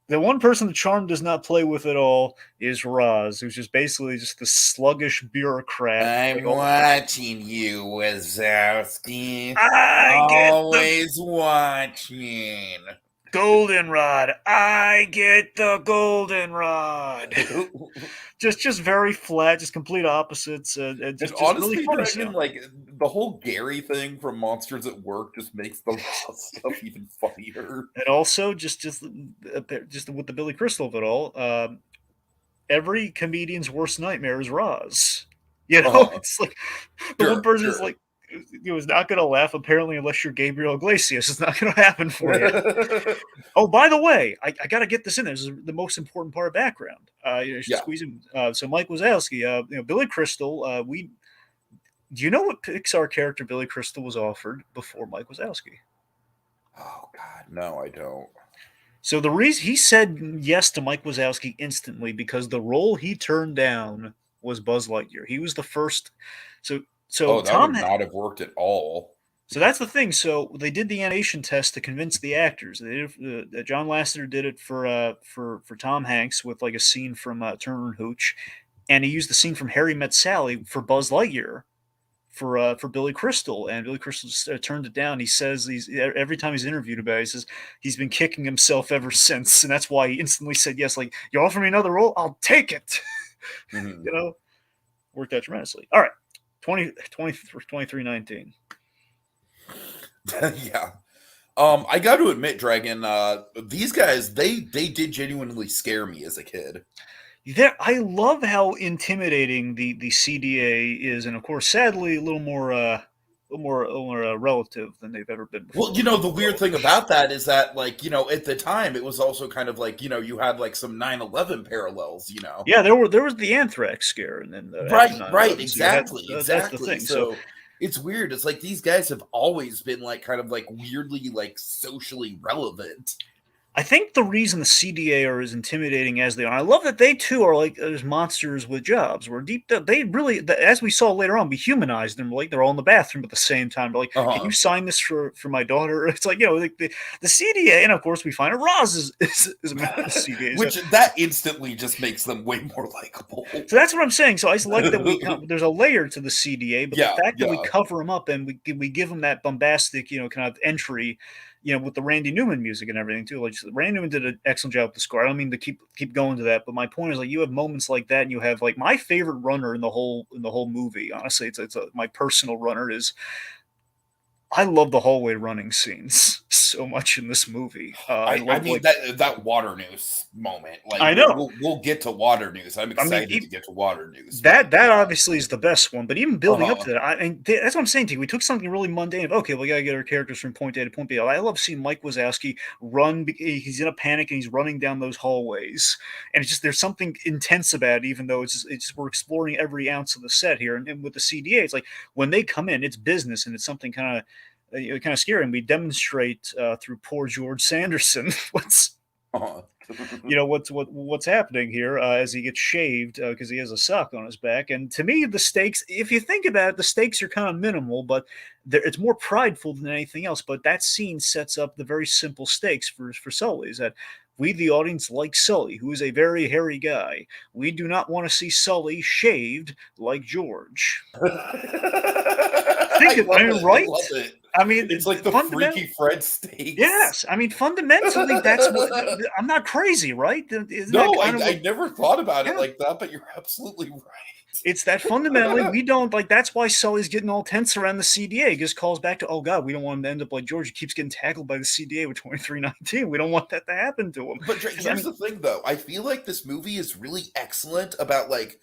the one person the charm does not play with at all is Roz, who's just basically just the sluggish bureaucrat. I'm watching you, Wazowski. Always watching. Goldenrod. I get the goldenrod. just very flat, just complete opposites. And just honestly, really funny Dragon, like the whole Gary thing from Monsters at Work just makes the stuff even funnier. And also, just with the Billy Crystal of it all, every comedian's worst nightmare is Roz. It's like the one person is like, it was not going to laugh, apparently, unless you're Gabriel Iglesias. It's not going to happen for you. Oh, by the way, I got to get this in there. This is the most important part of background. Squeeze in. So Mike Wazowski, Billy Crystal, do you know what Pixar character Billy Crystal was offered before Mike Wazowski? Oh, God, no, I don't. So the reason he said yes to Mike Wazowski instantly because the role he turned down was Buzz Lightyear. He was the first. So that would not have worked at all. So that's the thing. So they did the animation test to convince the actors. John Lasseter did it for Tom Hanks with like a scene from Turner and Hooch, and he used the scene from Harry Met Sally for Buzz Lightyear for Billy Crystal, and Billy Crystal turned it down. He says every time he's interviewed about it, he says he's been kicking himself ever since, and that's why he instantly said yes. Like, you offer me another role, I'll take it. Mm-hmm. Worked out tremendously. All right. 23-19. Yeah. I got to admit, Dragon, these guys, they did genuinely scare me as a kid. I love how intimidating the CDA is, and of course, sadly, a little more relative than they've ever been before. Well, the weird thing about that is that, like, at the time, it was also kind of like, you had like some 9/11 parallels, Yeah, there was the anthrax scare, and then right, exactly, so that's the thing. So it's weird. It's like these guys have always been like kind of like weirdly like socially relevant. I think the reason the CDA are as intimidating as they are, I love that they too are like there's monsters with jobs. Where they really, as we saw later on, we humanized them. Like they're all in the bathroom at the same time. They're like, can you sign this for my daughter? It's like like the CDA, and of course we find out Roz is a member of the CDA, which that instantly just makes them way more likable. So that's what I'm saying. So I just like that there's a layer to the CDA, but the fact that we cover them up and we give them that bombastic, kind of entry. With the Randy Newman music and everything too. Like Randy Newman did an excellent job with the score. I don't mean to keep going to that, but my point is like you have moments like that, and you have like my favorite runner in the whole movie. Honestly, it's my personal runner is I love the hallway running scenes so much in this movie. I I love, mean like, that water news moment. Like I know. we'll get to water news. I'm I mean, excited to get to water news, but that obviously is the best one, but even building up uh-huh. to that, that's what I'm saying to you. We took something really mundane of, okay, we gotta get our characters from point A to point B. I love seeing Mike Wazowski run. He's in a panic and he's running down those hallways, and it's just there's something intense about it, even though we're exploring every ounce of the set here. And with the CDA, it's like when they come in, it's business and it's something kind of scary. And we demonstrate through poor George Sanderson Uh-huh. what's happening here as he gets shaved because he has a sock on his back. And to me, the stakes, if you think about it, the stakes are kind of minimal, but it's more prideful than anything else. But that scene sets up the very simple stakes for Sully. Is that we, the audience, like Sully, who is a very hairy guy. We do not want to see Sully shaved like George. Think I of, love I mean, it. I right? love it. I mean, It's like the fundamentally, Freaky Fred steaks. yes. I mean, fundamentally, that's what I'm not crazy, right? Isn't that No, kind of I what? never thought about it Yeah. like that, but you're absolutely It's that fundamentally we don't like. That's why Sully's getting all tense around the CDA. He just calls back to, oh God, we don't want him to end up like George. He keeps getting tackled by the CDA with 2319. We don't want that to happen to him. But Because I here's mean, the thing, though. I feel like this movie is really excellent about like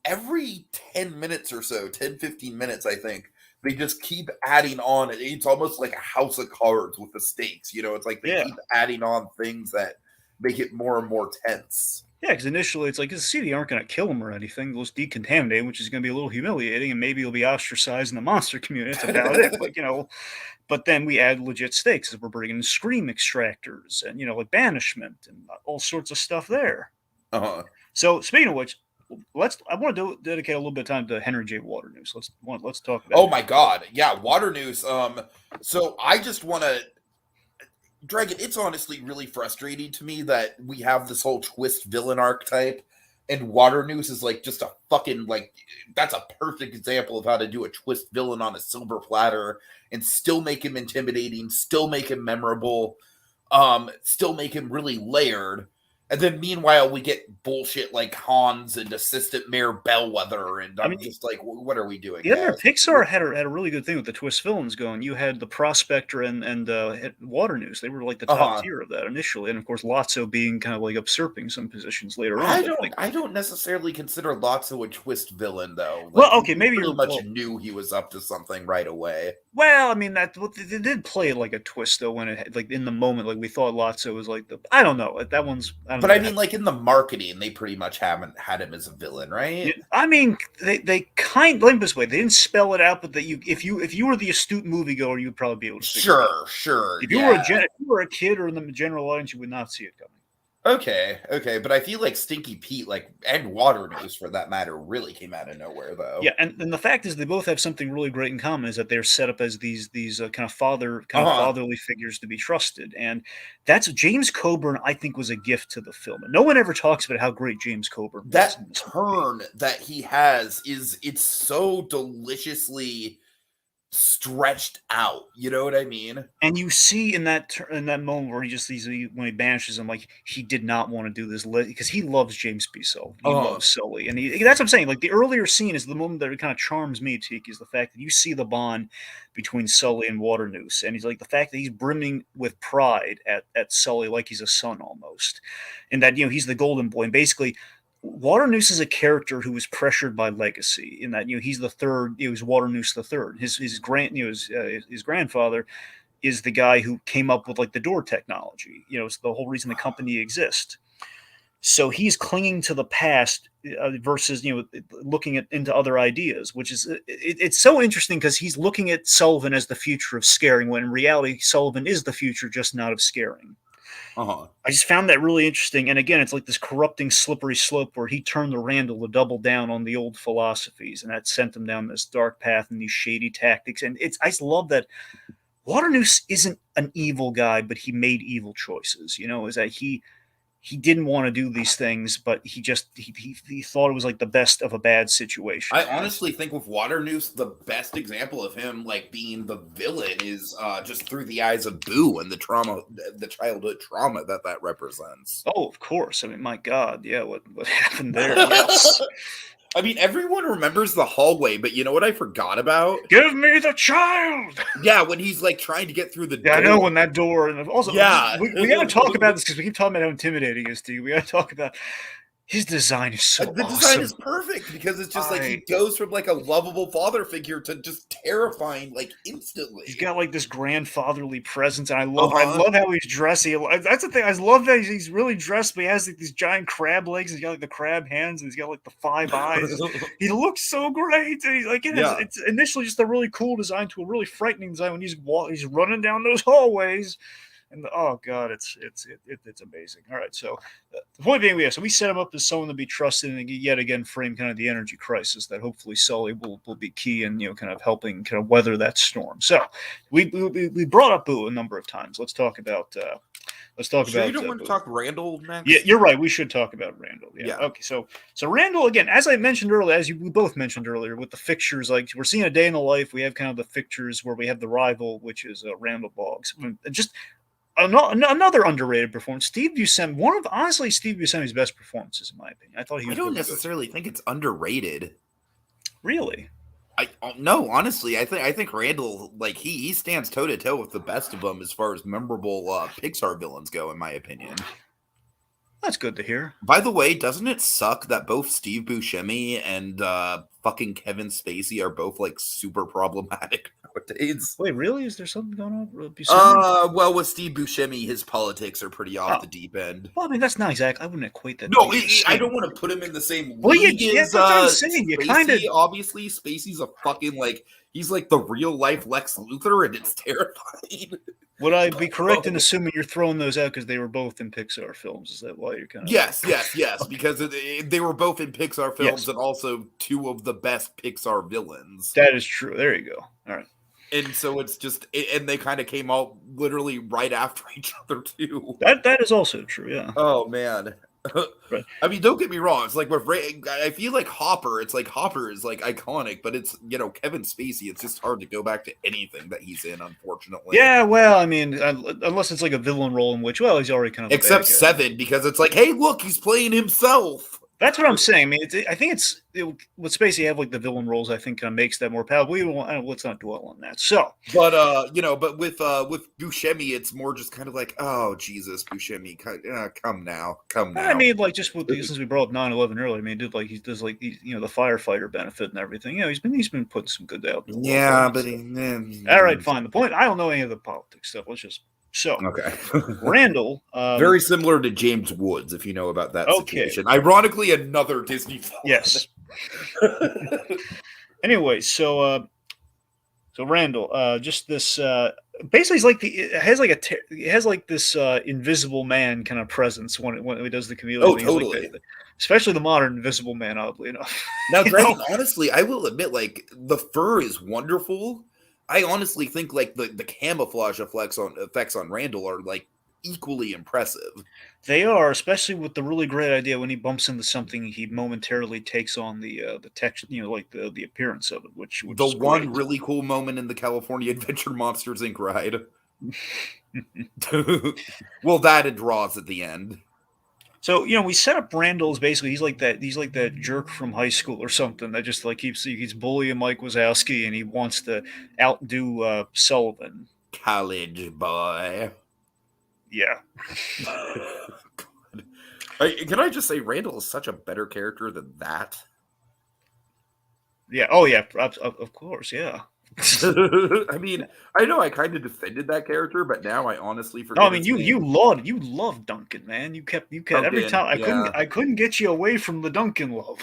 every 10 minutes or so, 10-15 minutes, I think, they just keep adding on. It's almost like a house of cards with the stakes. It's like they yeah, keep adding on things that make it more and more tense. yeah. Because initially it's like the CDA aren't going to kill him or anything. They'll just decontaminate him, which is going to be a little humiliating, and maybe he'll be ostracized in the monster community. That's about it. But then we add legit stakes as we're bringing in Scream Extractors and like banishment and all sorts of stuff there. Uh-huh. So speaking of which, I want to dedicate a little bit of time to Henry J. Waternews. Let's talk about Oh him. my God. Yeah, water news. So I just want to Dragon, it's honestly really frustrating to me that we have this whole twist villain archetype, and Water News is like just a fucking like that's a perfect example of how to do a twist villain on a silver platter and still make him intimidating, still make him memorable, still make him really layered. And then meanwhile we get bullshit like Hans and Assistant Mayor Bellwether, and I I'm mean, just like, what are we doing, yeah, guys? Pixar had a really good thing with the twist villains going. You had the Prospector and Water News. They were like the top Uh-huh. tier of that initially, and of course Lotso being kind of like usurping some positions later on. I But don't like, I don't necessarily consider Lotso a twist villain though. well, Like you, okay, you maybe pretty you're much knew he was up to something right away. well. I mean, they did play it like a twist though when it like in the moment, like we thought Lotso was like the I don't know that one's I don't But I know. mean, like in the marketing, they pretty much haven't had him as a villain, Yeah, right? I mean, they kind like this way. They didn't spell it out, but that if you were the astute moviegoer, you'd probably be able to figure it out. Sure, sure, If you were yeah. if you were a kid or in the general audience, you would not see it coming. Okay, but I feel like Stinky Pete, like, and Water News for that matter, really came out of nowhere though. Yeah, and the fact is, they both have something really great in common: is that they're set up as these kind of Uh-huh. fatherly figures to be trusted, and that's James Coburn. I think was a gift to the film, and no one ever talks about how great James Coburn was in That this movie. turn that he has it's so deliciously stretched out. You know what I mean? And you see in that moment where when he banishes him, like he did not want to do this because he loves James B. Sully. He Uh-huh. loves Sully, and that's what I'm saying. Like the earlier scene is the moment that kind of charms me, Tiki, is the fact that you see the bond between Sully and Waternoose, and he's like the fact that he's brimming with pride at Sully, like he's a son almost, and that he's the golden boy, and basically. Waternoose is a character who was pressured by legacy in that he's the third. He was Waternoose the third. His grandfather is the guy who came up with like the door technology. It's the whole reason the company exists. So he's clinging to the past versus looking into other ideas, which is it's so interesting because he's looking at Sullivan as the future of scaring, when in reality Sullivan is the future, just not of scaring. Uh-huh. I just found that really interesting. And again, it's like this corrupting, slippery slope where he turned to Randall to double down on the old philosophies, and that sent him down this dark path and these shady tactics. And I just love that Waternoose isn't an evil guy, but he made evil choices. Is that he didn't want to do these things, but he thought it was like the best of a bad situation. I honestly think with Water News, the best example of him like being the villain is just through the eyes of Boo and the trauma, the childhood trauma that represents. Oh, of course. I mean, my God, yeah, what happened there? Yes. I mean, everyone remembers the hallway, but you know what I forgot about? Give me the child. Yeah, when he's like trying to get through the Yeah, door. I know when that door, and also Yeah. we got to talk about this because we keep talking about how intimidating he is to you. We got to talk about his design is so The design awesome. is perfect because it's just like he goes from like a lovable father figure to just terrifying like instantly. He's got like this grandfatherly presence, and I love how he's dressed. That's the thing. I love that he's really dressed, but he has like these giant crab legs. He's got like the crab hands, and he's got like the 5 eyes. He looks so great. And he's like, it's initially just a really cool design to a really frightening design when he's running down those hallways. And oh god, it's amazing. All right, so the point being, so we set him up as someone to be trusted, and yet again frame kind of the energy crisis that hopefully Sully will be key in, kind of helping kind of weather that storm. So we brought up Boo a number of times. Let's talk about. You don't want to talk Randall next? Yeah, you're right. We should talk about Randall. Yeah. Okay. So Randall, again, as I mentioned earlier, we both mentioned earlier, with the fixtures, like we're seeing a day in the life. We have kind of the fixtures where we have the rival, which is Randall Boggs. Just another underrated performance. Steve Buscemi, honestly Steve Buscemi's best performances, in my opinion. I thought he was. I don't necessarily think it's underrated. Really? No, honestly, I think Randall, like he stands toe to toe with the best of them as far as memorable Pixar villains go, in my opinion. That's good to hear. By the way, doesn't it suck that both Steve Buscemi and fucking Kevin Spacey are both like super problematic nowadays? Wait, really? Is there something going on with Buscemi? Well, with Steve Buscemi, his politics are pretty off the deep end. Well, I mean, that's not exactly. I wouldn't equate that. No, I don't want to put him in the same league as that's what I'm saying. You kind of obviously Spacey's a fucking he's like the real life Lex Luthor, and it's terrifying. Would I be correct in assuming you're throwing those out because they were both in Pixar films? Is that why you're kind of... Yes, because they were both in Pixar films, and also two of the best Pixar villains. That is true. There you go. All right. And so it's just, and they kind of came out literally right after each other too. That is also true, yeah. Oh man. Right. I mean, don't get me wrong. It's like I feel like Hopper is like iconic, but it's Kevin Spacey. It's just hard to go back to anything that he's in, unfortunately. Yeah, well, I mean, unless it's like a villain role in which, he's already kind of except Seven, because it's like, hey, look, he's playing himself. That's what I'm saying. I mean, I think with Spacey have like the villain roles. I think kind of makes that more palatable. Let's not dwell on that. So, but but with Buscemi, it's more just kind of like, oh Jesus, Buscemi, come now. I mean, like just since we brought up 9/11 earlier, I mean, he does the firefighter benefit and everything. He's been putting some good out. Yeah, but all right, fine. The point, I don't know any of the politics stuff. Let's just. So, okay. Randall. Very similar to James Woods, if you know about that situation. Ironically, another Disney film. Yes. Anyway, so Randall, just this, basically he has this Invisible Man kind of presence when he does the chameleon. Oh, totally. Especially the modern Invisible Man, oddly enough. Now, granted, honestly, I will admit, the fur is wonderful. I honestly think the camouflage effects on Randall are equally impressive. They are, especially with the really great idea when he bumps into something, he momentarily takes on the texture, the appearance of it, which the is one great. really cool moment in the California Adventure Monsters Inc. ride. Well, that and draws at the end. So, we set up Randall as basically he's like that jerk from high school or something that just he's bullying Mike Wazowski and he wants to outdo Sullivan. College boy. Yeah. Can I just say Randall is such a better character than that? Yeah. Oh yeah. Of course. Yeah. I mean, I know I kind of defended that character, but now I honestly forget. No, I mean, you loved Duncan, man. You kept Duncan, every time I couldn't get you away from the Duncan love.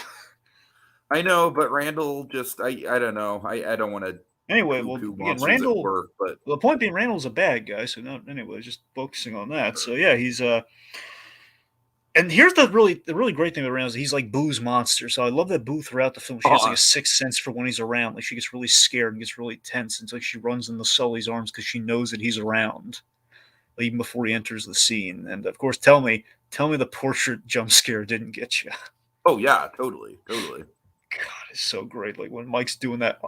I know, but Randall just I don't know. I don't want to. Anyway, again, Randall. But the point being, Randall's a bad guy. So anyway, just focusing on that. So yeah, he's And here's the really great thing about Randall is he's like Boo's monster. So I love that Boo throughout the film. She has like a sixth sense for when he's around. Like she gets really scared and gets really tense. And it's like she runs into Sully's arms because she knows that he's around, even before he enters the scene. And of course, tell me the portrait jump scare didn't get you. Oh yeah, totally. God, it's so great. Like when Mike's doing that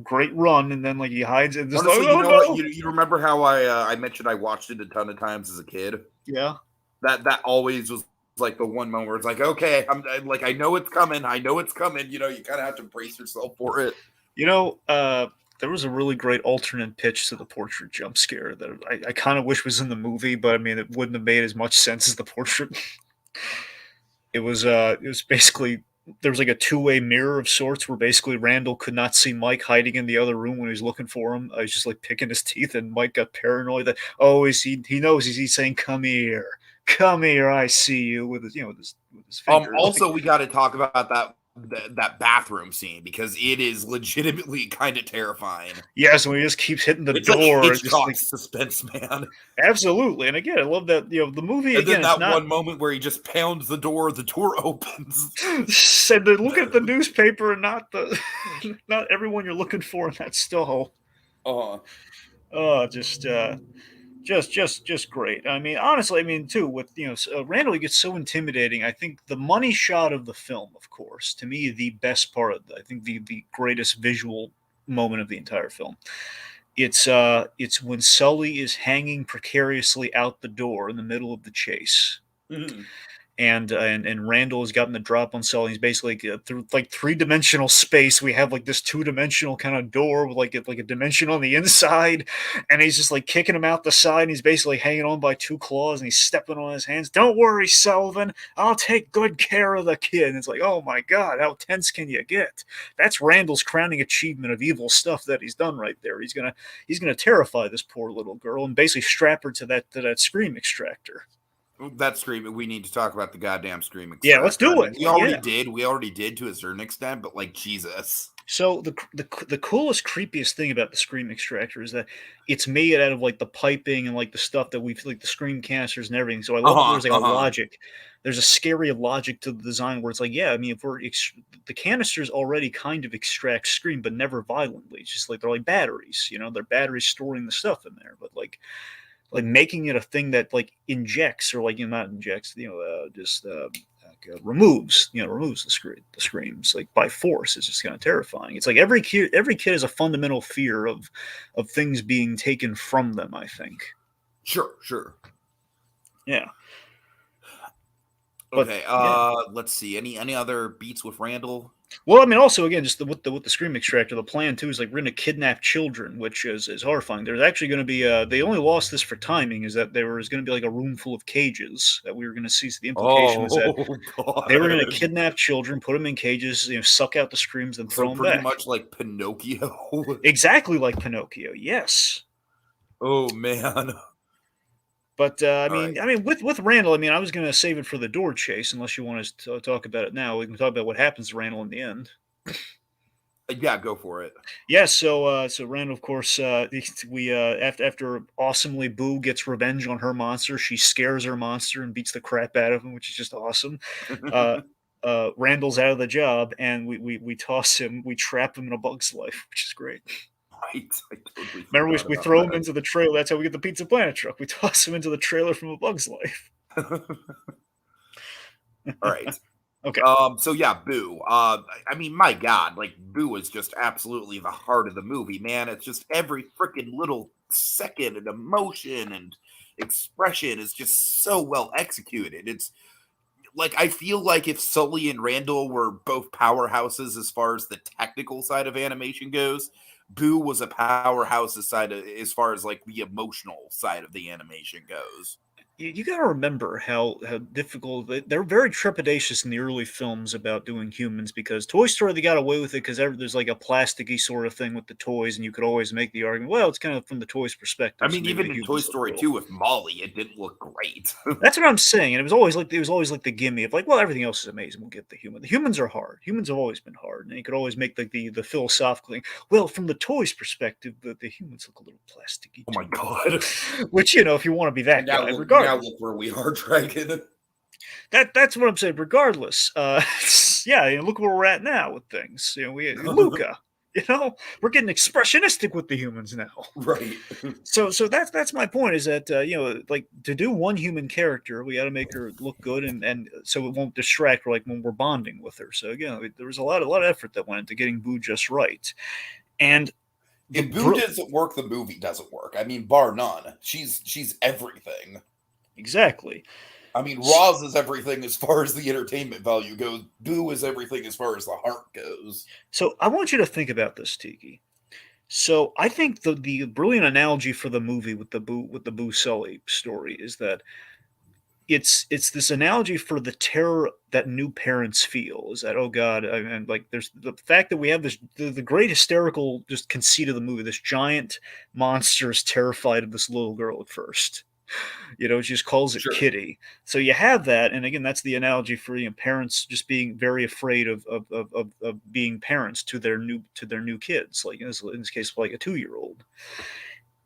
great run and then he hides and just honestly, what? You remember how I mentioned I watched it a ton of times as a kid? Yeah. That always was like the one moment where it's like, okay, I'm like, I know it's coming. I know it's coming. You kind of have to brace yourself for it. There was a really great alternate pitch to the portrait jump scare that I kind of wish was in the movie, but I mean, it wouldn't have made as much sense as the portrait. It was basically there was like a two-way mirror of sorts where basically Randall could not see Mike hiding in the other room when he was looking for him. He was just like picking his teeth, and Mike got paranoid that he knows he's saying come here, I see you with his finger. Also, we got to talk about that bathroom scene because it is legitimately kind of terrifying. Yes, when he just keeps hitting the It's door, like Hitchcock suspense, man. Absolutely, and again, I love that the movie. And again, then it's that one moment where he just pounds the door opens. Said they're looking at the newspaper and not not everyone you're looking for in that stall. Just great. I mean, honestly, I mean, too, with Randall, he gets so intimidating. I think the money shot of the film, of course, to me, the best part of I think the greatest visual moment of the entire film. It's when Sully is hanging precariously out the door in the middle of the chase. Mm-hmm. And Randall has gotten the drop on Sully. He's basically through like three-dimensional space. We have like this two-dimensional kind of door with like a dimension on the inside, and he's just like kicking him out the side. And he's basically hanging on by two claws, and he's stepping on his hands. Don't worry, Sullivan. I'll take good care of the kid. And it's like, oh my god, how tense can you get? That's Randall's crowning achievement of evil stuff that he's done right there. He's gonna terrify this poor little girl and basically strap her to that Scream Extractor. That Scream, we need to talk about the goddamn Scream Extractor. Yeah, let's do it. We already did to a certain extent, but like Jesus. So the coolest, creepiest thing about the Scream Extractor is that it's made out of like the piping and like the stuff that we've like the scream canisters and everything. So I love that there's like a logic. There's a scary logic to the design where it's like, yeah, I mean, the canisters already kind of extract scream, but never violently. It's just like they're like batteries, they're batteries storing the stuff in there, but like making it a thing that like injects or like not injects, removes the screams like by force. Is just kind of terrifying. It's like every kid has a fundamental fear of things being taken from them, I think. Sure. Yeah. Okay. Let's see. Any other beats with Randall? Well, I mean, also again, just with the Scream Extractor, the plan too is like we're going to kidnap children, which is horrifying. There's actually going to be they only lost this for timing, is that there was going to be like a room full of cages that we were going to see. So the implication was that God. They were going to kidnap children, put them in cages, suck out the screams, and throw them back. Pretty much like Pinocchio. Exactly like Pinocchio. Yes. Oh man. But I mean, with Randall, I mean, I was going to save it for the door chase, unless you want us to talk about it now. We can talk about what happens to Randall in the end. Yeah, go for it. Yeah, so Randall, of course, after awesomely Boo gets revenge on her monster, she scares her monster and beats the crap out of him, which is just awesome. Randall's out of the job, and we toss him, we trap him in a Bug's Life, which is great. Right. I totally remember we throw him into the trailer. That's how we get the Pizza Planet truck. We toss him into the trailer from A Bug's Life. All right. Okay. So yeah, Boo. I mean, my God, like Boo is just absolutely the heart of the movie, man. It's just every freaking little second and emotion and expression is just so well executed. It's like I feel like if Sully and Randall were both powerhouses as far as the technical side of animation goes, Boo was a powerhouse as far as like the emotional side of the animation goes. You got to remember how difficult they're very trepidatious in the early films about doing humans, because Toy Story, they got away with it because there's like a plasticky sort of thing with the toys, and you could always make the argument, well, it's kind of from the toys' perspective. I mean, even in Toy Story 2 with Molly, it didn't look great. That's what I'm saying, and it was always like the gimme of like, well, everything else is amazing. We'll get the human. The humans are hard. Humans have always been hard, and you could always make the philosophical thing. Well, from the toys' perspective, the humans look a little plasticky. Oh my God! Which, if you want to be that guy, regardless. Now look where we are, Dragon. That's what I'm saying. Regardless, yeah, look where we're at now with things. We Luca. We're getting expressionistic with the humans now. Right. So that's my point. Is that like to do one human character, we got to make her look good, and so it won't distract her, like when we're bonding with her. So again, there was a lot of effort that went into getting Boo just right, and. If Boo doesn't work, the movie doesn't work. I mean, bar none. She's everything. Exactly. I mean, Roz is everything as far as the entertainment value goes. Boo is everything as far as the heart goes. So I want you to think about this, Tiki. So I think the brilliant analogy for the movie with the Boo Sully story is that it's this analogy for the terror that new parents feel. Is that, oh god, and like there's the fact that we have the great hysterical just conceit of the movie. This giant monster is terrified of this little girl at first. She just calls it Sure. Kitty. So you have that, and again, that's the analogy for parents just being very afraid of being parents to their new kids, like in this case, like a 2-year-old.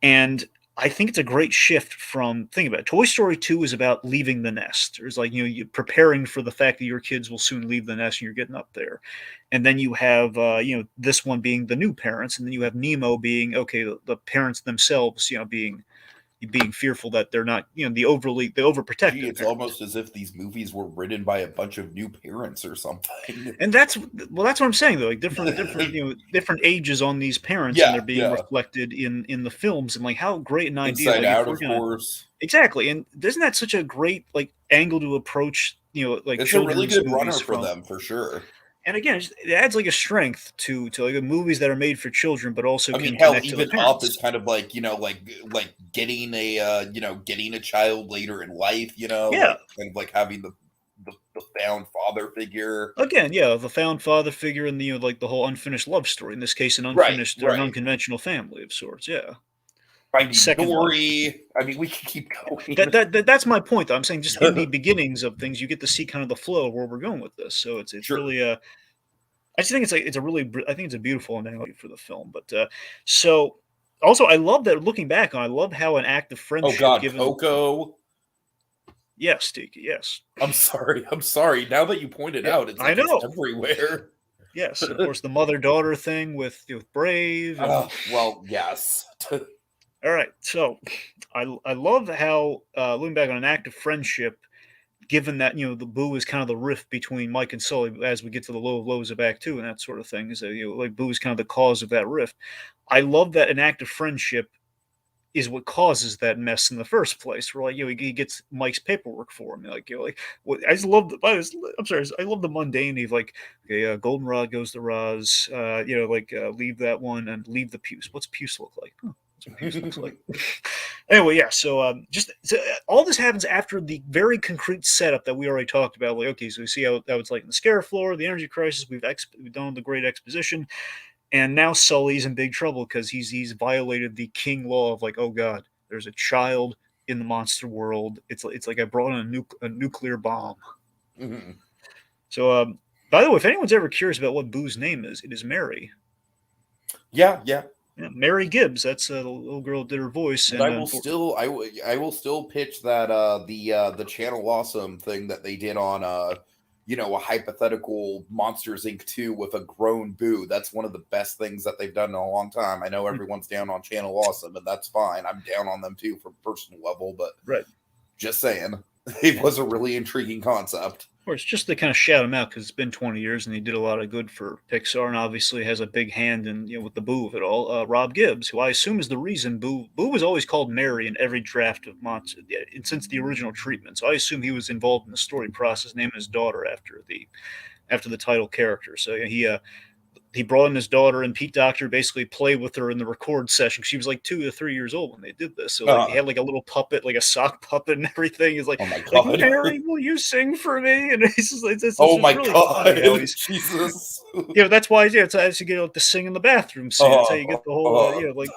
And I think it's a great shift from think about it. Toy Story 2 is about leaving the nest. It's like you preparing for the fact that your kids will soon leave the nest and you're getting up there. And then you have this one being the new parents, and then you have Nemo being okay, the parents themselves, being fearful that they're not, the Gee, overprotective it's parent. almost as if these movies were written by a bunch of new parents or something. And that's what I'm saying though, like different ages on these parents, and they're Yeah, being yeah. reflected in the films, and like how great an idea, Inside like if Out, we're of gonna course. exactly, and isn't that such a great like angle to approach, like It's a really children's good runner movies for from. them, for sure. And again, it adds like a strength to like movies that are made for children but also I mean, can hell, connect to the even Up is parents. kind of like, like getting a getting a child later in life, Yeah, like kind of like having the found father figure. again, yeah, the found father figure and the like the whole unfinished love story, in this case an Right, unfinished or an right. unconventional family of sorts. Yeah, Finding second love. Dory. I mean, we can keep That, going. that, that that's my point though. I'm saying just in the beginnings of things you get to see kind of the flow of where we're going with this, so it's Sure. really I just think it's like I think it's a beautiful analogy for the film. But so also I love that looking back on, I love how an act of Oh friendship God, given. Coco. Yes, Tiki, yes. I'm sorry. I'm sorry. Now that you point it Yeah, out, it's I like it's know. everywhere. Yes, and of course the mother-daughter thing with Brave and Well, yes. all right. So I love how looking back on an act of friendship, given that the Boo is kind of the rift between Mike and Sully as we get to the low of lows of Act Two and that sort of thing. Is that like Boo is kind of the cause of that rift. I love that an act of friendship is what causes that mess in the first place. Where like he gets Mike's paperwork for him. Like like I just love I'm sorry, I love the mundanity of like okay, goldenrod goes to Roz. Like leave that one and leave the puce. What's puce look like? Huh, that's what puce looks like. Anyway, yeah. So all this happens after the very concrete setup that we already talked about. Like okay, so we see how it's like in the scare floor, the energy crisis. We've done the great exposition, and now Sully's in big trouble because he's violated the king law of like, oh god, there's a child in the monster world. It's like I brought in a nuclear bomb. Mhm. So, by the way, if anyone's ever curious about what Boo's name is, it is Mary. Yeah, yeah. Yeah, Mary Gibbs. That's the little girl who did her voice, But and I will still pitch that the Channel Awesome thing that they did on a hypothetical Monsters Inc. 2 with a grown Boo. That's one of the best things that they've done in a long time. I know everyone's down on Channel Awesome, and that's fine. I'm down on them too from personal level, but right. just saying. It was a really intriguing concept. Or it's just to kind of shout him out because it's been 20 years and he did a lot of good for Pixar and obviously has a big hand in with the Boo of it all. Rob Gibbs, who I assume is the reason Boo was always called Mary in every draft of Monster since the original treatment. So I assume he was involved in the story process, naming his daughter after the title character. So yeah, he brought in his daughter, and Pete Docter basically played with her in the record session. She was like 2 or 3 years old when they did this. So like he Uh, had like a little puppet, like a sock puppet and everything. He's oh my like god. Mary, will you sing for me? And he's just like it's Oh just my really funny how god. he's Jesus. that's why it's how you get like, the sing in the bathroom scene. That's how you get the whole like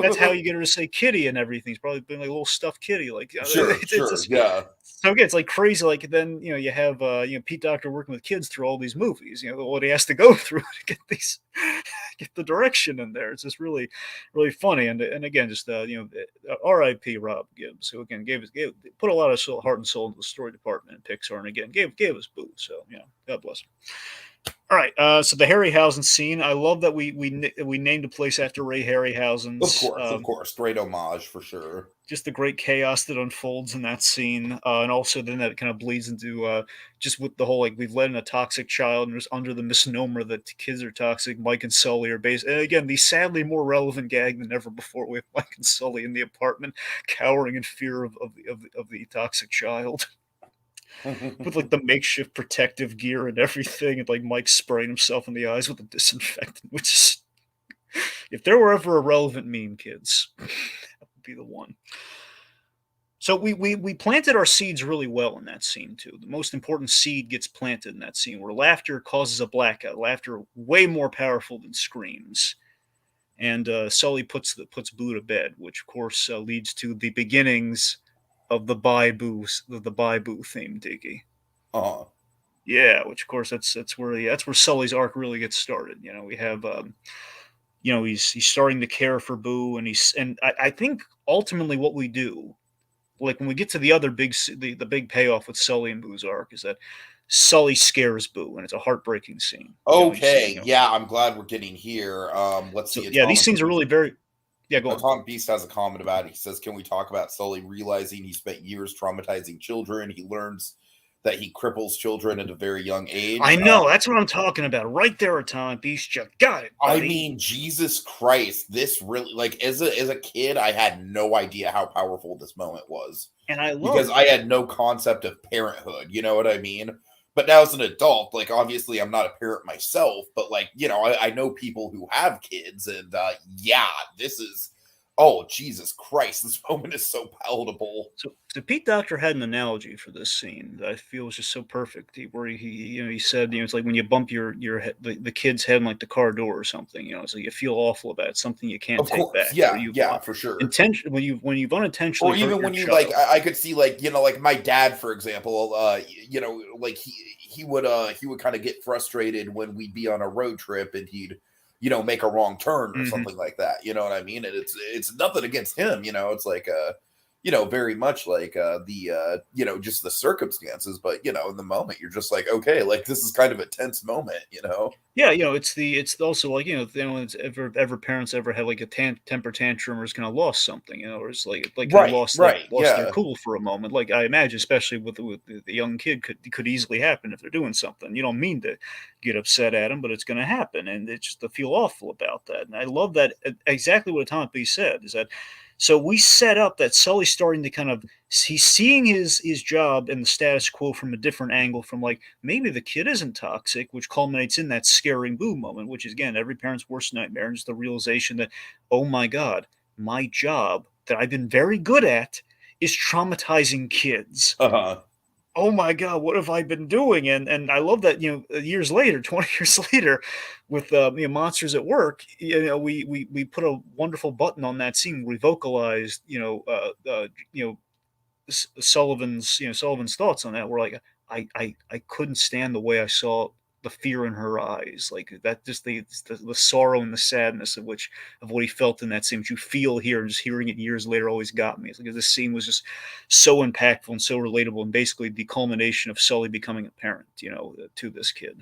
that's how you get her to say kitty and everything. He's probably been like a little stuffed kitty. Like Sure, it's sure, just yeah. so again, it's like crazy. Like then you have Pete Docter working with kids through all these movies. What he has to go through to get these get the direction in there. It's just really really funny. And again, just R.I.P. Rob Gibbs, who again gave put a lot of heart and soul into the story department in Pixar, and again gave us Boo. So God bless him. All right, so the Harryhausen scene. I love that we named a place after Ray Harryhausen's. Of course. Great homage for sure. Just the great chaos that unfolds in that scene, and also then that kind of bleeds into just with the whole like we've let in a toxic child, and just under the misnomer that kids are toxic. Mike and Sully are based, and again, the sadly more relevant gag than ever before. We have Mike and Sully in the apartment, cowering in fear of the toxic child. with like the makeshift protective gear and everything, and like Mike spraying himself in the eyes with a disinfectant, which is, if there were ever a relevant meme, kids, that would be the one. So we planted our seeds really well in that scene too. The most important seed gets planted in that scene, where laughter causes a blackout. Laughter way more powerful than screams. And Sully puts Boo to bed, which of course leads to the beginnings of the Bye Boo theme, Diggy. Uh-huh. Yeah, which of course that's where Sully's arc really gets started. You know, we have he's starting to care for Boo, and I think ultimately what we do, like when we get to the other the big payoff with Sully and Boo's arc, is that Sully scares Boo, and it's a heartbreaking scene. Okay, yeah, I'm glad we're getting here. Let's see. Yeah, these scenes are really very. Yeah, go on. Atomic Beast has a comment about it. He says, "Can we talk about Sully realizing he spent years traumatizing children? He learns that he cripples children at a very young age." I know, that's what I'm talking about. Right there, Atomic Beast. You got it, buddy. I mean, Jesus Christ, this really, like, as a kid, I had no idea how powerful this moment was. And I love because I had no concept of parenthood, you know what I mean? But now as an adult, like, obviously I'm not a parent myself, but like, you know, I know people who have kids, and yeah, this is, oh, Jesus Christ, this moment is so palatable. So Pete Docter had an analogy for this scene that I feel was just so perfect. Where he said, it's like when you bump your head, the kid's head in like the car door or something. It's like you feel awful about it, something you can't take back. Yeah, for sure. When you've unintentionally, or even when you child. Like, I could see, like, like my dad, for example, like he would kind of get frustrated when we'd be on a road trip and he'd make a wrong turn or something like that. You know what I mean? And it's nothing against him. It's like very much like just the circumstances. But in the moment, you're just like, okay, like this is kind of a tense moment. Yeah, it's also like it's ever parents ever had like a temper tantrum or is kind of lost something, or it's like lost their cool for a moment. Like I imagine, especially with the young kid, could easily happen if they're doing something. You don't mean to get upset at them, but it's going to happen, and it's just to feel awful about that. And I love that exactly what Atomic Beast said is that. So we set up that Sully's starting to he's seeing his job and the status quo from a different angle, from like, maybe the kid isn't toxic, which culminates in that scaring Boo moment, which is, again, every parent's worst nightmare, and just the realization that, oh my God, my job that I've been very good at is traumatizing kids. Uh-huh. Oh my God, what have I been doing? And I love that, years later, 20 years later, with Monsters at Work, we put a wonderful button on that scene. We vocalized, Sullivan's thoughts on that. We're like, I couldn't stand the way I saw the fear in her eyes, like that, just the sorrow and the sadness of what he felt in that scene, which you feel here, and just hearing it years later always got me. It's like this scene was just so impactful and so relatable, and basically the culmination of Sully becoming a parent, to this kid,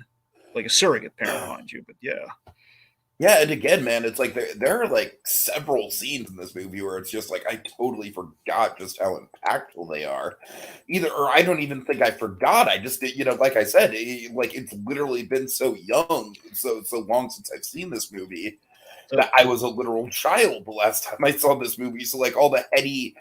like a surrogate parent, mind you, but yeah. Yeah, and again, man, it's like there are like several scenes in this movie where it's just like I totally forgot just how impactful they are. Or I don't even think I forgot. I just like I said, it's literally been so long since I've seen this movie that I was a literal child the last time I saw this movie. So like all the heady,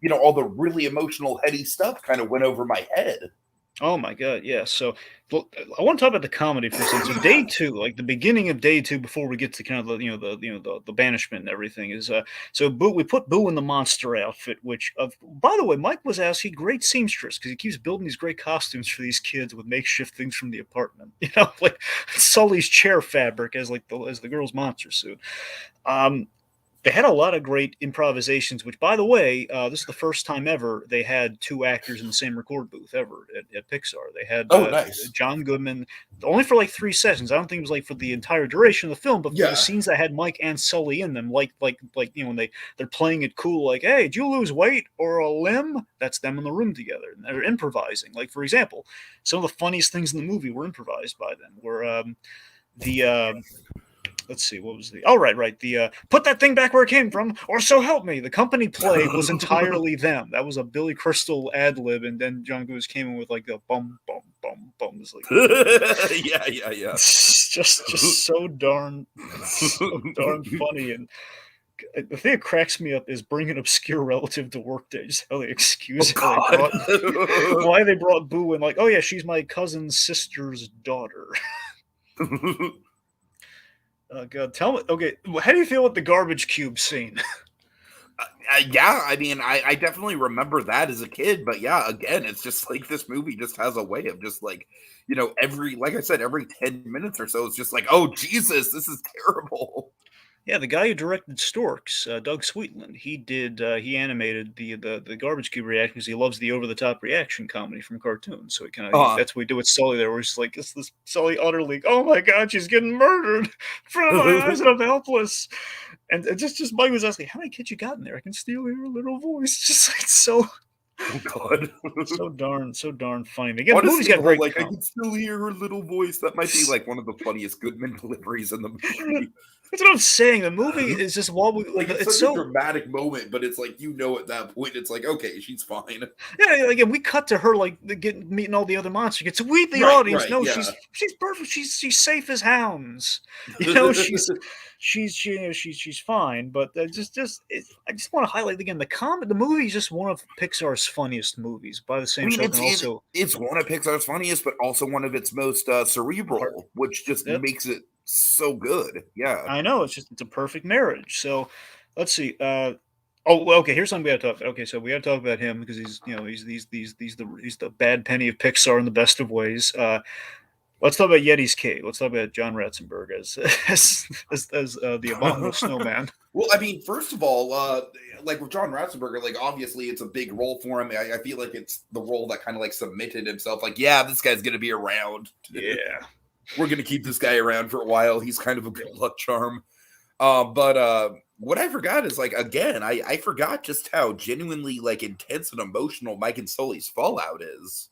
all the really emotional heady stuff kind of went over my head. Oh my God, yeah. So I want to talk about the comedy for a second. So day 2, like the beginning of day 2, before we get to kind of the banishment and everything, is so we put Boo in the monster outfit, which by the way, Mike was asking, great seamstress, because he keeps building these great costumes for these kids with makeshift things from the apartment. Like Sully's chair fabric as the girl's monster suit. They had a lot of great improvisations, which, by the way, this is the first time ever they had 2 actors in the same record booth ever at Pixar. They had nice. John Goodman, only for like 3 sessions. I don't think it was like for the entire duration of the film, but for the scenes that had Mike and Sully in them, like when they're playing it cool, like, hey, did you lose weight or a limb? That's them in the room together, and they're improvising. Like, for example, some of the funniest things in the movie were improvised by them. Where let's see, what was right. The put that thing back where it came from, or so help me. The company play was entirely them. That was a Billy Crystal ad lib, and then John Goodman came in with like a bum bum bum bum. It's like yeah. It's just so darn funny, and The thing that cracks me up is bring an obscure relative to work day. Just how they excuse Oh God. why they brought Boo in. Like, oh yeah, she's my cousin's sister's daughter. God, tell me. Okay, how do you feel with the garbage cube scene? Yeah, I mean, I definitely remember that as a kid, but yeah, again, it's just like this movie just has a way of just like, like I said, every 10 minutes or so, it's just like, oh, Jesus, this is terrible. Yeah, the guy who directed Storks, Doug Sweetland, he animated the garbage cube reaction because he loves the over the top reaction comedy from cartoons. So Uh, that's what we do with Sully there, where he's like, it's this Sully utterly, oh my God, she's getting murdered in front of my eyes and I'm helpless. And just Mike was asking, how many kids you got in there? I can still hear a little voice. Just like oh, God. so darn funny. Again, the movie's Honestly, got the whole, great like, I comedy. can still hear her little voice. That might be, like, one of the funniest Goodman deliveries in the movie. That's what I'm saying. The movie is just Like, it's it's such a so dramatic moment, but it's like, at that point, it's like, okay, she's fine. yeah. Again, we cut to her like meeting all the other monsters. Get to we the Right, audience right, know yeah. she's perfect. She's safe as hounds. She's fine. But I just want to highlight again the movie is just one of Pixar's funniest movies. By the I same mean, token, also it's one of Pixar's funniest, but also one of its most heart. cerebral, which just Yep, makes it so good. Yeah. I know it's a perfect marriage. So let's see. Oh, well, okay. Here's something we got to talk about. Okay, so we got to talk about him because he's the bad penny of Pixar in the best of ways. Let's talk about Yeti's Cave. Let's talk about John Ratzenberg as the abominable snowman. Well, I mean, first of all, like with John Ratzenberger, like obviously it's a big role for him. I feel like it's the role that kind of like submitted himself. Like, yeah, this guy's gonna be around. Yeah, We're gonna keep this guy around for a while. He's kind of a good luck charm. But what I forgot is like again, I forgot just how genuinely like intense and emotional Mike and Sully's fallout is.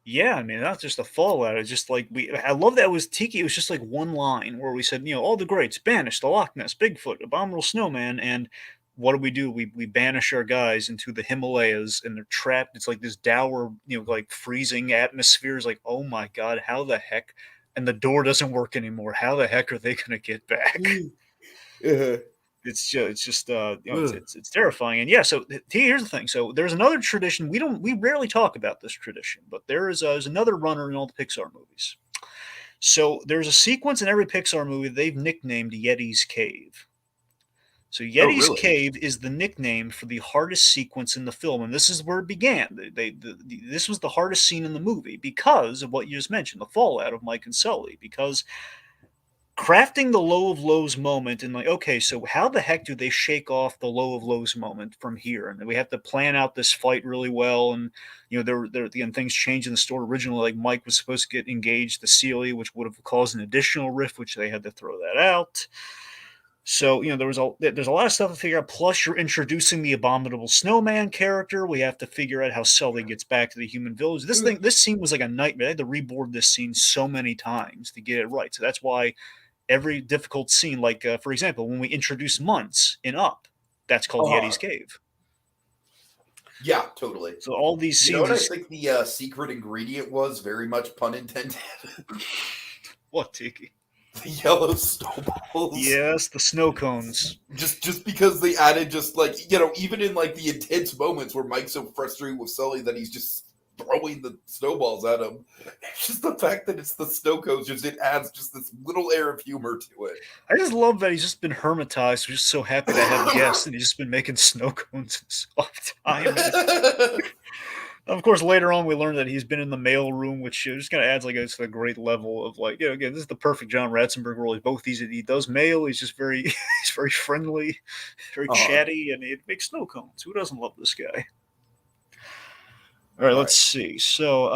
yeah. I mean, not just a fallout. It's just like I love that it was Tiki. It was just like one line where we said, all the greats banished, the Loch Ness, Bigfoot, abominable snowman, and what do? We banish our guys into the Himalayas, and they're trapped. It's like this dour, like freezing atmosphere. Is like, oh my God, how the heck? And the door doesn't work anymore. How the heck are they going to get back? Uh, It's just it's terrifying. And yeah, so here's the thing. So there's another tradition. We rarely talk about this tradition, but there's another runner in all the Pixar movies. So there's a sequence in every Pixar movie they've nicknamed Yeti's Cave. So oh, Yeti's really? Cave is the nickname for the hardest sequence in the film, and this is where it began. This was the hardest scene in the movie because of what you just mentioned, the fallout of Mike and Sully. Because crafting the low of lows moment and like, okay, so how the heck do they shake off the low of lows moment from here? And we have to plan out this fight really well. And there again, things change in the story. Originally, like Mike was supposed to get engaged to Celia, which would have caused an additional rift, which they had to throw that out. So there's a lot of stuff to figure out. Plus, you're introducing the abominable snowman character. We have to figure out how Sully gets back to the human village. This scene was like a nightmare. I had to reboard this scene so many times to get it right. So that's why every difficult scene, like for example, when we introduce Muntz in Up, that's called Yeti's Cave. Yeah, totally. So all these You know scenes. what I think the secret ingredient was? Very much pun intended. What, Tiki? The yellow snowballs. Yes, the snow cones. Just because they added just like even in like the intense moments where Mike's so frustrated with Sully that he's just throwing the snowballs at him. It's just the fact that it's the snow cones, it adds just this little air of humor to it. I just love that he's just been hermitized. We're just so happy to have guests, and he's just been making snow cones in soft time. Of course, later on we learned that he's been in the mail room, which just kind of adds like a great level of like, again, this is the perfect John Ratzenberg role. He does mail. He's just he's very friendly, very chatty, and it makes snow cones. Who doesn't love this guy? All right, let's see. So,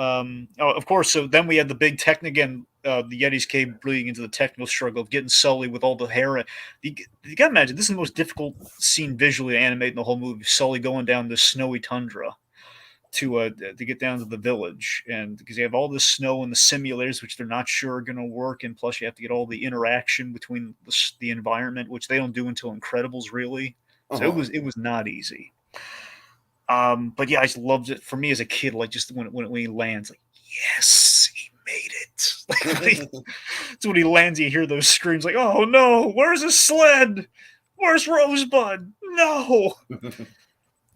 of course, so then we had the big again, the Yeti's Cave bleeding into the technical struggle of getting Sully with all the hair. You got to imagine, this is the most difficult scene visually to animate in the whole movie. Sully going down this snowy tundra to get down to the village, and because you have all this snow and the simulators, which they're not sure are going to work, and plus you have to get all the interaction between the environment, which they don't do until Incredibles, really. So it was not easy. But yeah, I just loved it. For me as a kid, like just when he lands, like, yes, he made it. Like, so when he lands, you hear those screams like, "Oh no, where's his sled? Where's Rosebud? No.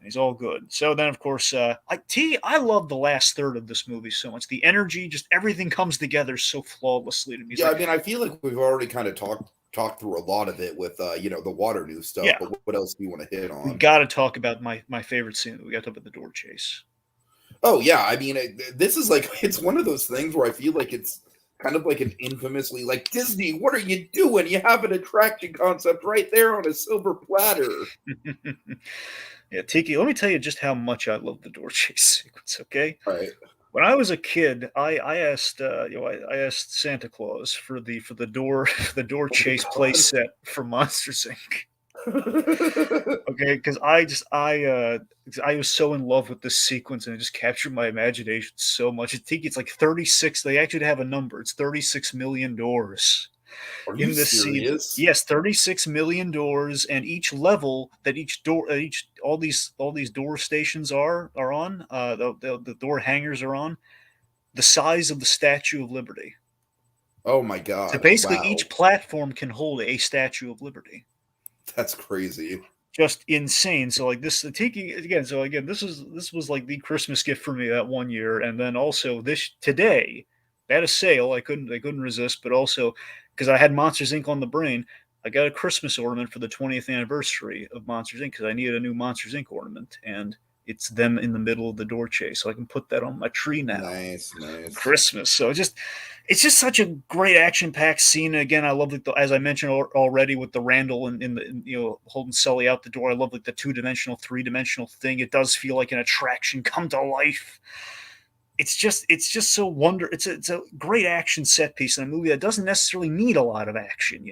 He's all good. So then, of course, I love the last third of this movie so much. The energy, just everything comes together so flawlessly to me. It's Yeah, like, I mean, I feel like we've already kind of talked through a lot of it with the water new stuff. yeah, But what else do you want to hit we on? got to talk about my favorite scene. We got to talk about the door chase. Oh yeah, I mean, this is like it's one of those things where I feel like it's kind of like an infamously like Disney. What are you doing? You have an attraction concept right there on a silver platter. Yeah, Tiki, let me tell you just how much I love the door chase sequence, okay? Right. When I was a kid, I asked I asked Santa Claus for the door the door Oh my chase play god. set for Monsters Inc. Okay, because I was so in love with this sequence and it just captured my imagination so much. I think it's like 36. They actually have a number. It's 36 million doors Are you in this scene. serious? Yes, 36 million doors, and each level that each door, each all these door stations are on, the door hangers are on, the size of the Statue of Liberty. Oh my So god. basically, Wow. each platform can hold a Statue of Liberty. That's crazy. Just insane. So like this, the Tiki again. So again, this was like the Christmas gift for me that one year, and then also this today, at a sale, I couldn't resist, but also because I had Monsters Inc. on the brain, I got a Christmas ornament for the 20th anniversary of Monsters Inc. because I needed a new Monsters Inc. ornament, and it's them in the middle of the door chase, so I can put that on my tree now. Nice, nice. Christmas. So it's just such a great action packed scene. And again, I love as I mentioned already with the Randall and in the holding Sully out the door. I love like the 2-dimensional, 3-dimensional thing. It does feel like an attraction come to life. It's just so it's a great action set piece in a movie that doesn't necessarily need a lot of action.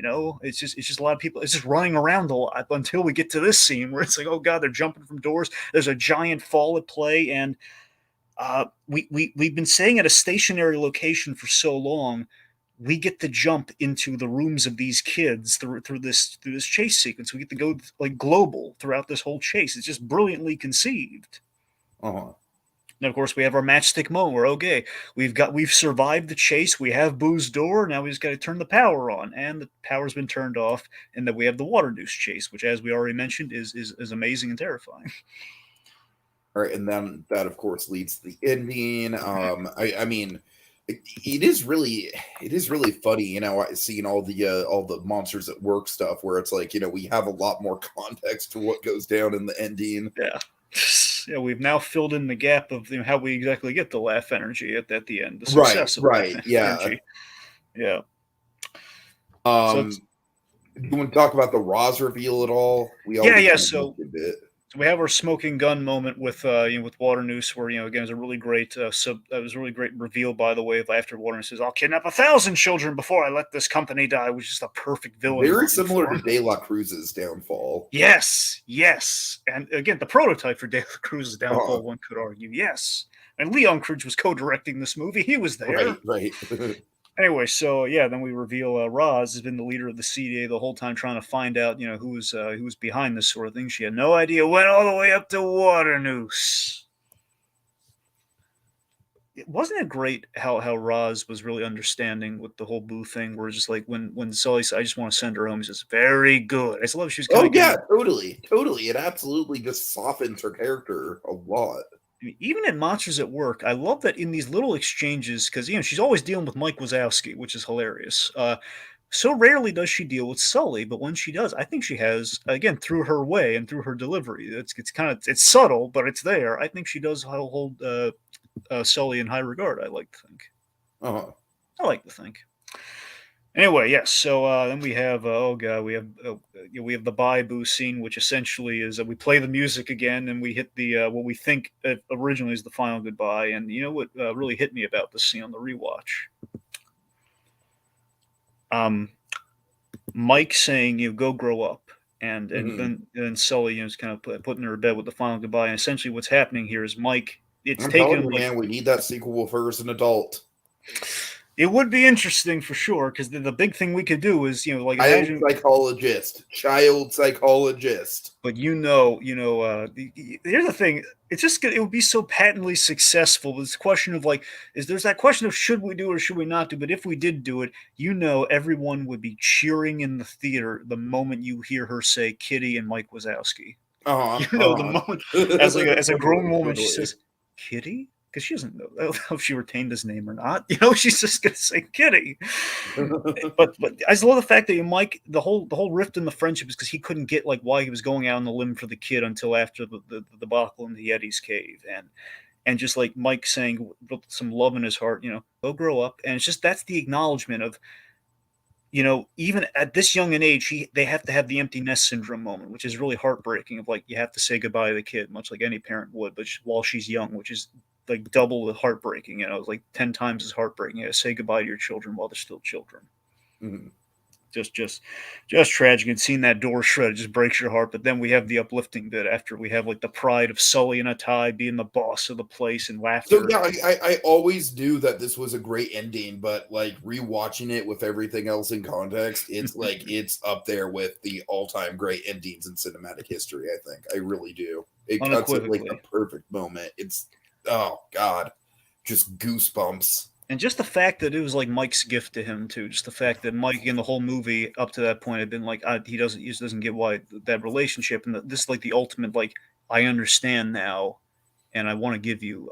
It's just a lot of people. It's just running around a lot until we get to this scene where it's like, oh god, they're jumping from doors. There's a giant fall at play, and we've been staying at a stationary location for so long. We get to jump into the rooms of these kids through this chase sequence. We get to go like global throughout this whole chase. It's just brilliantly conceived. Uh-huh. And of course, we have our matchstick moment where okay, we've survived the chase. We have Boo's door. Now we just got to turn the power on, and the power's been turned off. And then we have the water deuce chase, which, as we already mentioned, is amazing and terrifying. All right, and then that of course leads to the ending. I mean, it is really funny, seeing all the monsters at work stuff where it's like, we have a lot more context to what goes down in the ending. Yeah. Yeah, we've now filled in the gap of how we exactly get the laugh energy at the end, the success of Right, laugh yeah. energy. Yeah. So You want to talk about the Ros reveal at all? We yeah. kind of So mentioned it. we have our smoking gun moment with with Water Noose, where again it was a really great it was a really great reveal, by the way, after Water Noose says, "I'll kidnap 1,000 children before I let this company die," which is just a perfect villain. Very line similar for to him. De La Cruz's downfall. Yes, and again the prototype for De La Cruz's downfall. One could argue, yes. And Leon Cruz was co-directing this movie. He was there. Right. Anyway, so yeah, then we reveal Roz has been the leader of the CDA the whole time, trying to find out, who's behind this sort of thing. She had no idea. Went all the way up to Water Noose. Wasn't it great how Roz was really understanding with the whole Boo thing? Where it's just like when Sully said, "I just want to send her home," he says, "Very good." I just love she was kind Oh of yeah, getting. totally. It absolutely just softens her character a lot. Even in Monsters at Work, I love that in these little exchanges, because she's always dealing with Mike Wazowski, which is hilarious. So rarely does she deal with Sully, but when she does, I think she has, again, through her way and through her delivery. It's kind of it's subtle, but it's there. I think she does hold Sully in high regard. I like to think. Uh-huh. I like to think. Anyway, yes. So then we have oh god, we have the bye Boo scene, which essentially is we play the music again, and we hit the what we think originally is the final goodbye. And you know what really hit me about this scene on the rewatch? Mike saying, "Go grow up," and then Sully is kind of putting her to bed with the final goodbye. And essentially, what's happening here is Mike. It's I'm taken telling him you, man, we need that sequel for her as an adult. It would be interesting for sure, because the big thing we could do is, like Child imagine. psychologist. Child psychologist. But here's the thing. It's just it would be so patently successful. It's a question of like, there's that question of should we do it or should we not do? But if we did do it, everyone would be cheering in the theater the moment you hear her say Kitty and Mike Wazowski. The moment as a grown woman, she says Kitty, because she doesn't know if she retained his name or not. She's just gonna say Kitty. but I just love the fact that Mike, the whole rift in the friendship is because he couldn't get like why he was going out on the limb for the kid until after the debacle in the Yeti's cave, and just like Mike saying with some love in his heart, they'll grow up, and it's just that's the acknowledgement of, even at this young an age, they have to have the empty nest syndrome moment, which is really heartbreaking. Of like you have to say goodbye to the kid, much like any parent would, but while she's young, which is like double the heartbreaking. It's like 10 times as heartbreaking. You say goodbye to your children while they're still children. Mm-hmm. Just tragic. And seeing that door shredded just breaks your heart. But then we have the uplifting bit after we have like the pride of Sully in a tie being the boss of the place and laughter. So yeah, I always knew that this was a great ending, but like rewatching it with everything else in context, it's like it's up there with the all-time great endings in cinematic history. I think I really do. It cuts at like a perfect moment. It's oh god, just goosebumps. And just the fact that it was like Mike's gift to him too. Just the fact that Mike in the whole movie up to that point had been like he just doesn't get why that relationship, and this is like the ultimate like I understand now, and I want to give you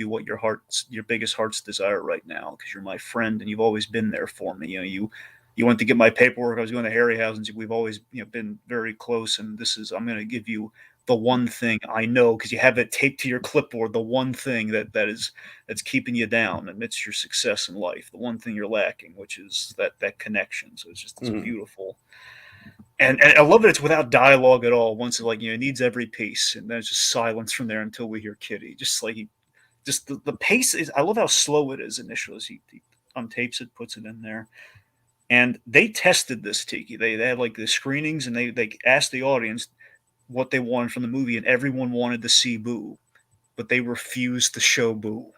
what your biggest heart's desire right now, because you're my friend and you've always been there for me. You went to get my paperwork. I was going to Harryhausen's. We've always been very close, and I'm going to give you the one thing I know, because you have it taped to your clipboard, the one thing that's keeping you down amidst your success in life, the one thing you're lacking, which is that connection. So it's beautiful. And I love that it's without dialogue at all. Once it needs every piece, and then it's just silence from there until we hear Kitty. Just like the pace is. I love how slow it is initially. As he untapes it, puts it in there, and they tested this, Tiki. They had like the screenings, and they asked the audience what they wanted from the movie, and everyone wanted to see Boo, but they refused to show Boo.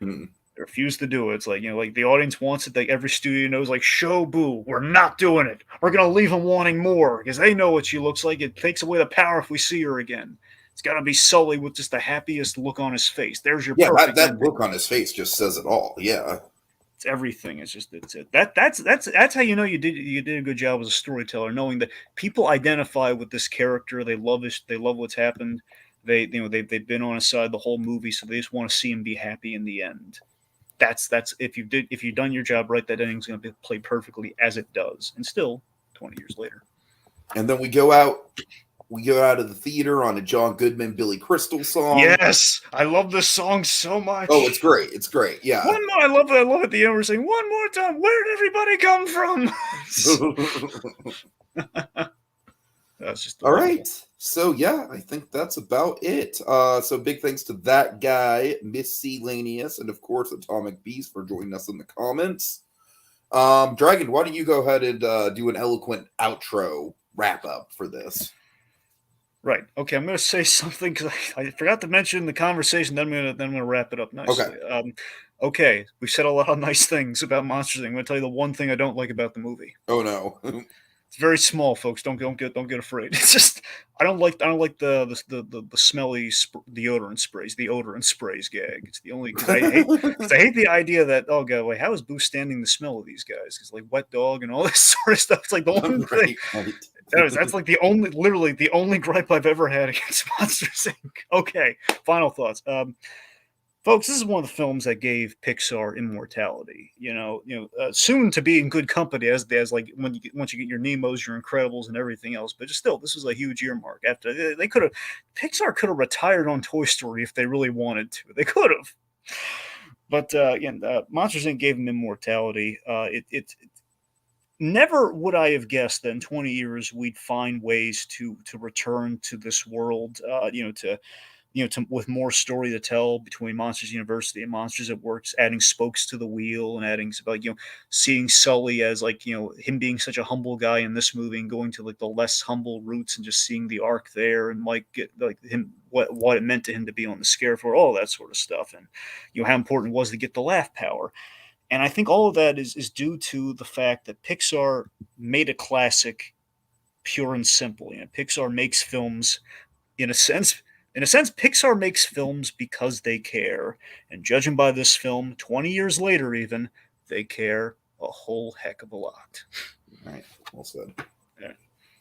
Mm. They refused to do it. It's like like the audience wants it. Like every studio knows, like show Boo. We're not doing it. We're gonna leave them wanting more because they know what she looks like. It takes away the power if we see her again. It's got to be Sully with just the happiest look on his face. There's your perfect that look on his face just says it all. Yeah. It's everything. It's it. That's how you did a good job as a storyteller, knowing that people identify with this character. They love this. They love what's happened. They've been on his side the whole movie, so they just want to see him be happy in the end. That's if you've done your job right, that ending's going to be played perfectly as it does, and still 20 years later. And then we go out of the theater on a John Goodman, Billy Crystal song. Yes, I love this song so much. Oh, it's great. It's great. Yeah. One more. I love at the end we're saying one more time. Where did everybody come from? That's just all right. So yeah, I think that's about it. So big thanks to that guy, Miscellaneous, and of course Atomic Beast for joining us in the comments. Dragon, why don't you go ahead and do an eloquent outro wrap up for this? Right. Okay. I'm going to say something because I forgot to mention in the conversation. Then I'm going to wrap it up nicely. Okay. Okay. We said a lot of nice things about Monsters Inc. I'm going to tell you the one thing I don't like about the movie. Oh no. It's very small, folks. Don't get afraid. It's just I don't like the smelly deodorant sprays, the odorant sprays gag. It's the only because I hate the idea that wait, how is Boo standing the smell of these guys? Because like wet dog and all this sort of stuff. It's like the one thing. Right. That's like literally the only gripe I've ever had against Monsters Inc. Okay, final thoughts. Folks, this is one of the films that gave Pixar immortality. Soon to be in good company as like once you get your Nemos, your Incredibles, and everything else. But still, this was a huge earmark. After Pixar could have retired on Toy Story if they really wanted to. They could have. But again, Monsters Inc. gave them immortality. Never would I have guessed that in 20 years we'd find ways to return to this world. With more story to tell between Monsters University and Monsters at Works, adding spokes to the wheel and adding seeing Sully as him being such a humble guy in this movie and going to the less humble roots and just seeing the arc there and get him what it meant to him to be on the scare for all that sort of stuff and how important it was to get the laugh power. And I think all of that is due to the fact that Pixar made a classic pure and simple. Pixar makes films in a sense. In a sense, Pixar makes films because they care. And judging by this film, 20 years later, even, they care a whole heck of a lot. All right. Well said. Yeah.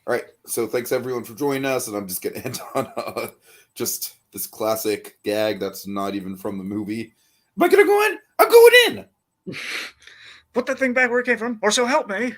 All right. So thanks everyone for joining us. And I'm just going to end on just this classic gag that's not even from the movie. Am I going to go in? I'm going in. Put that thing back where it came from, or so help me.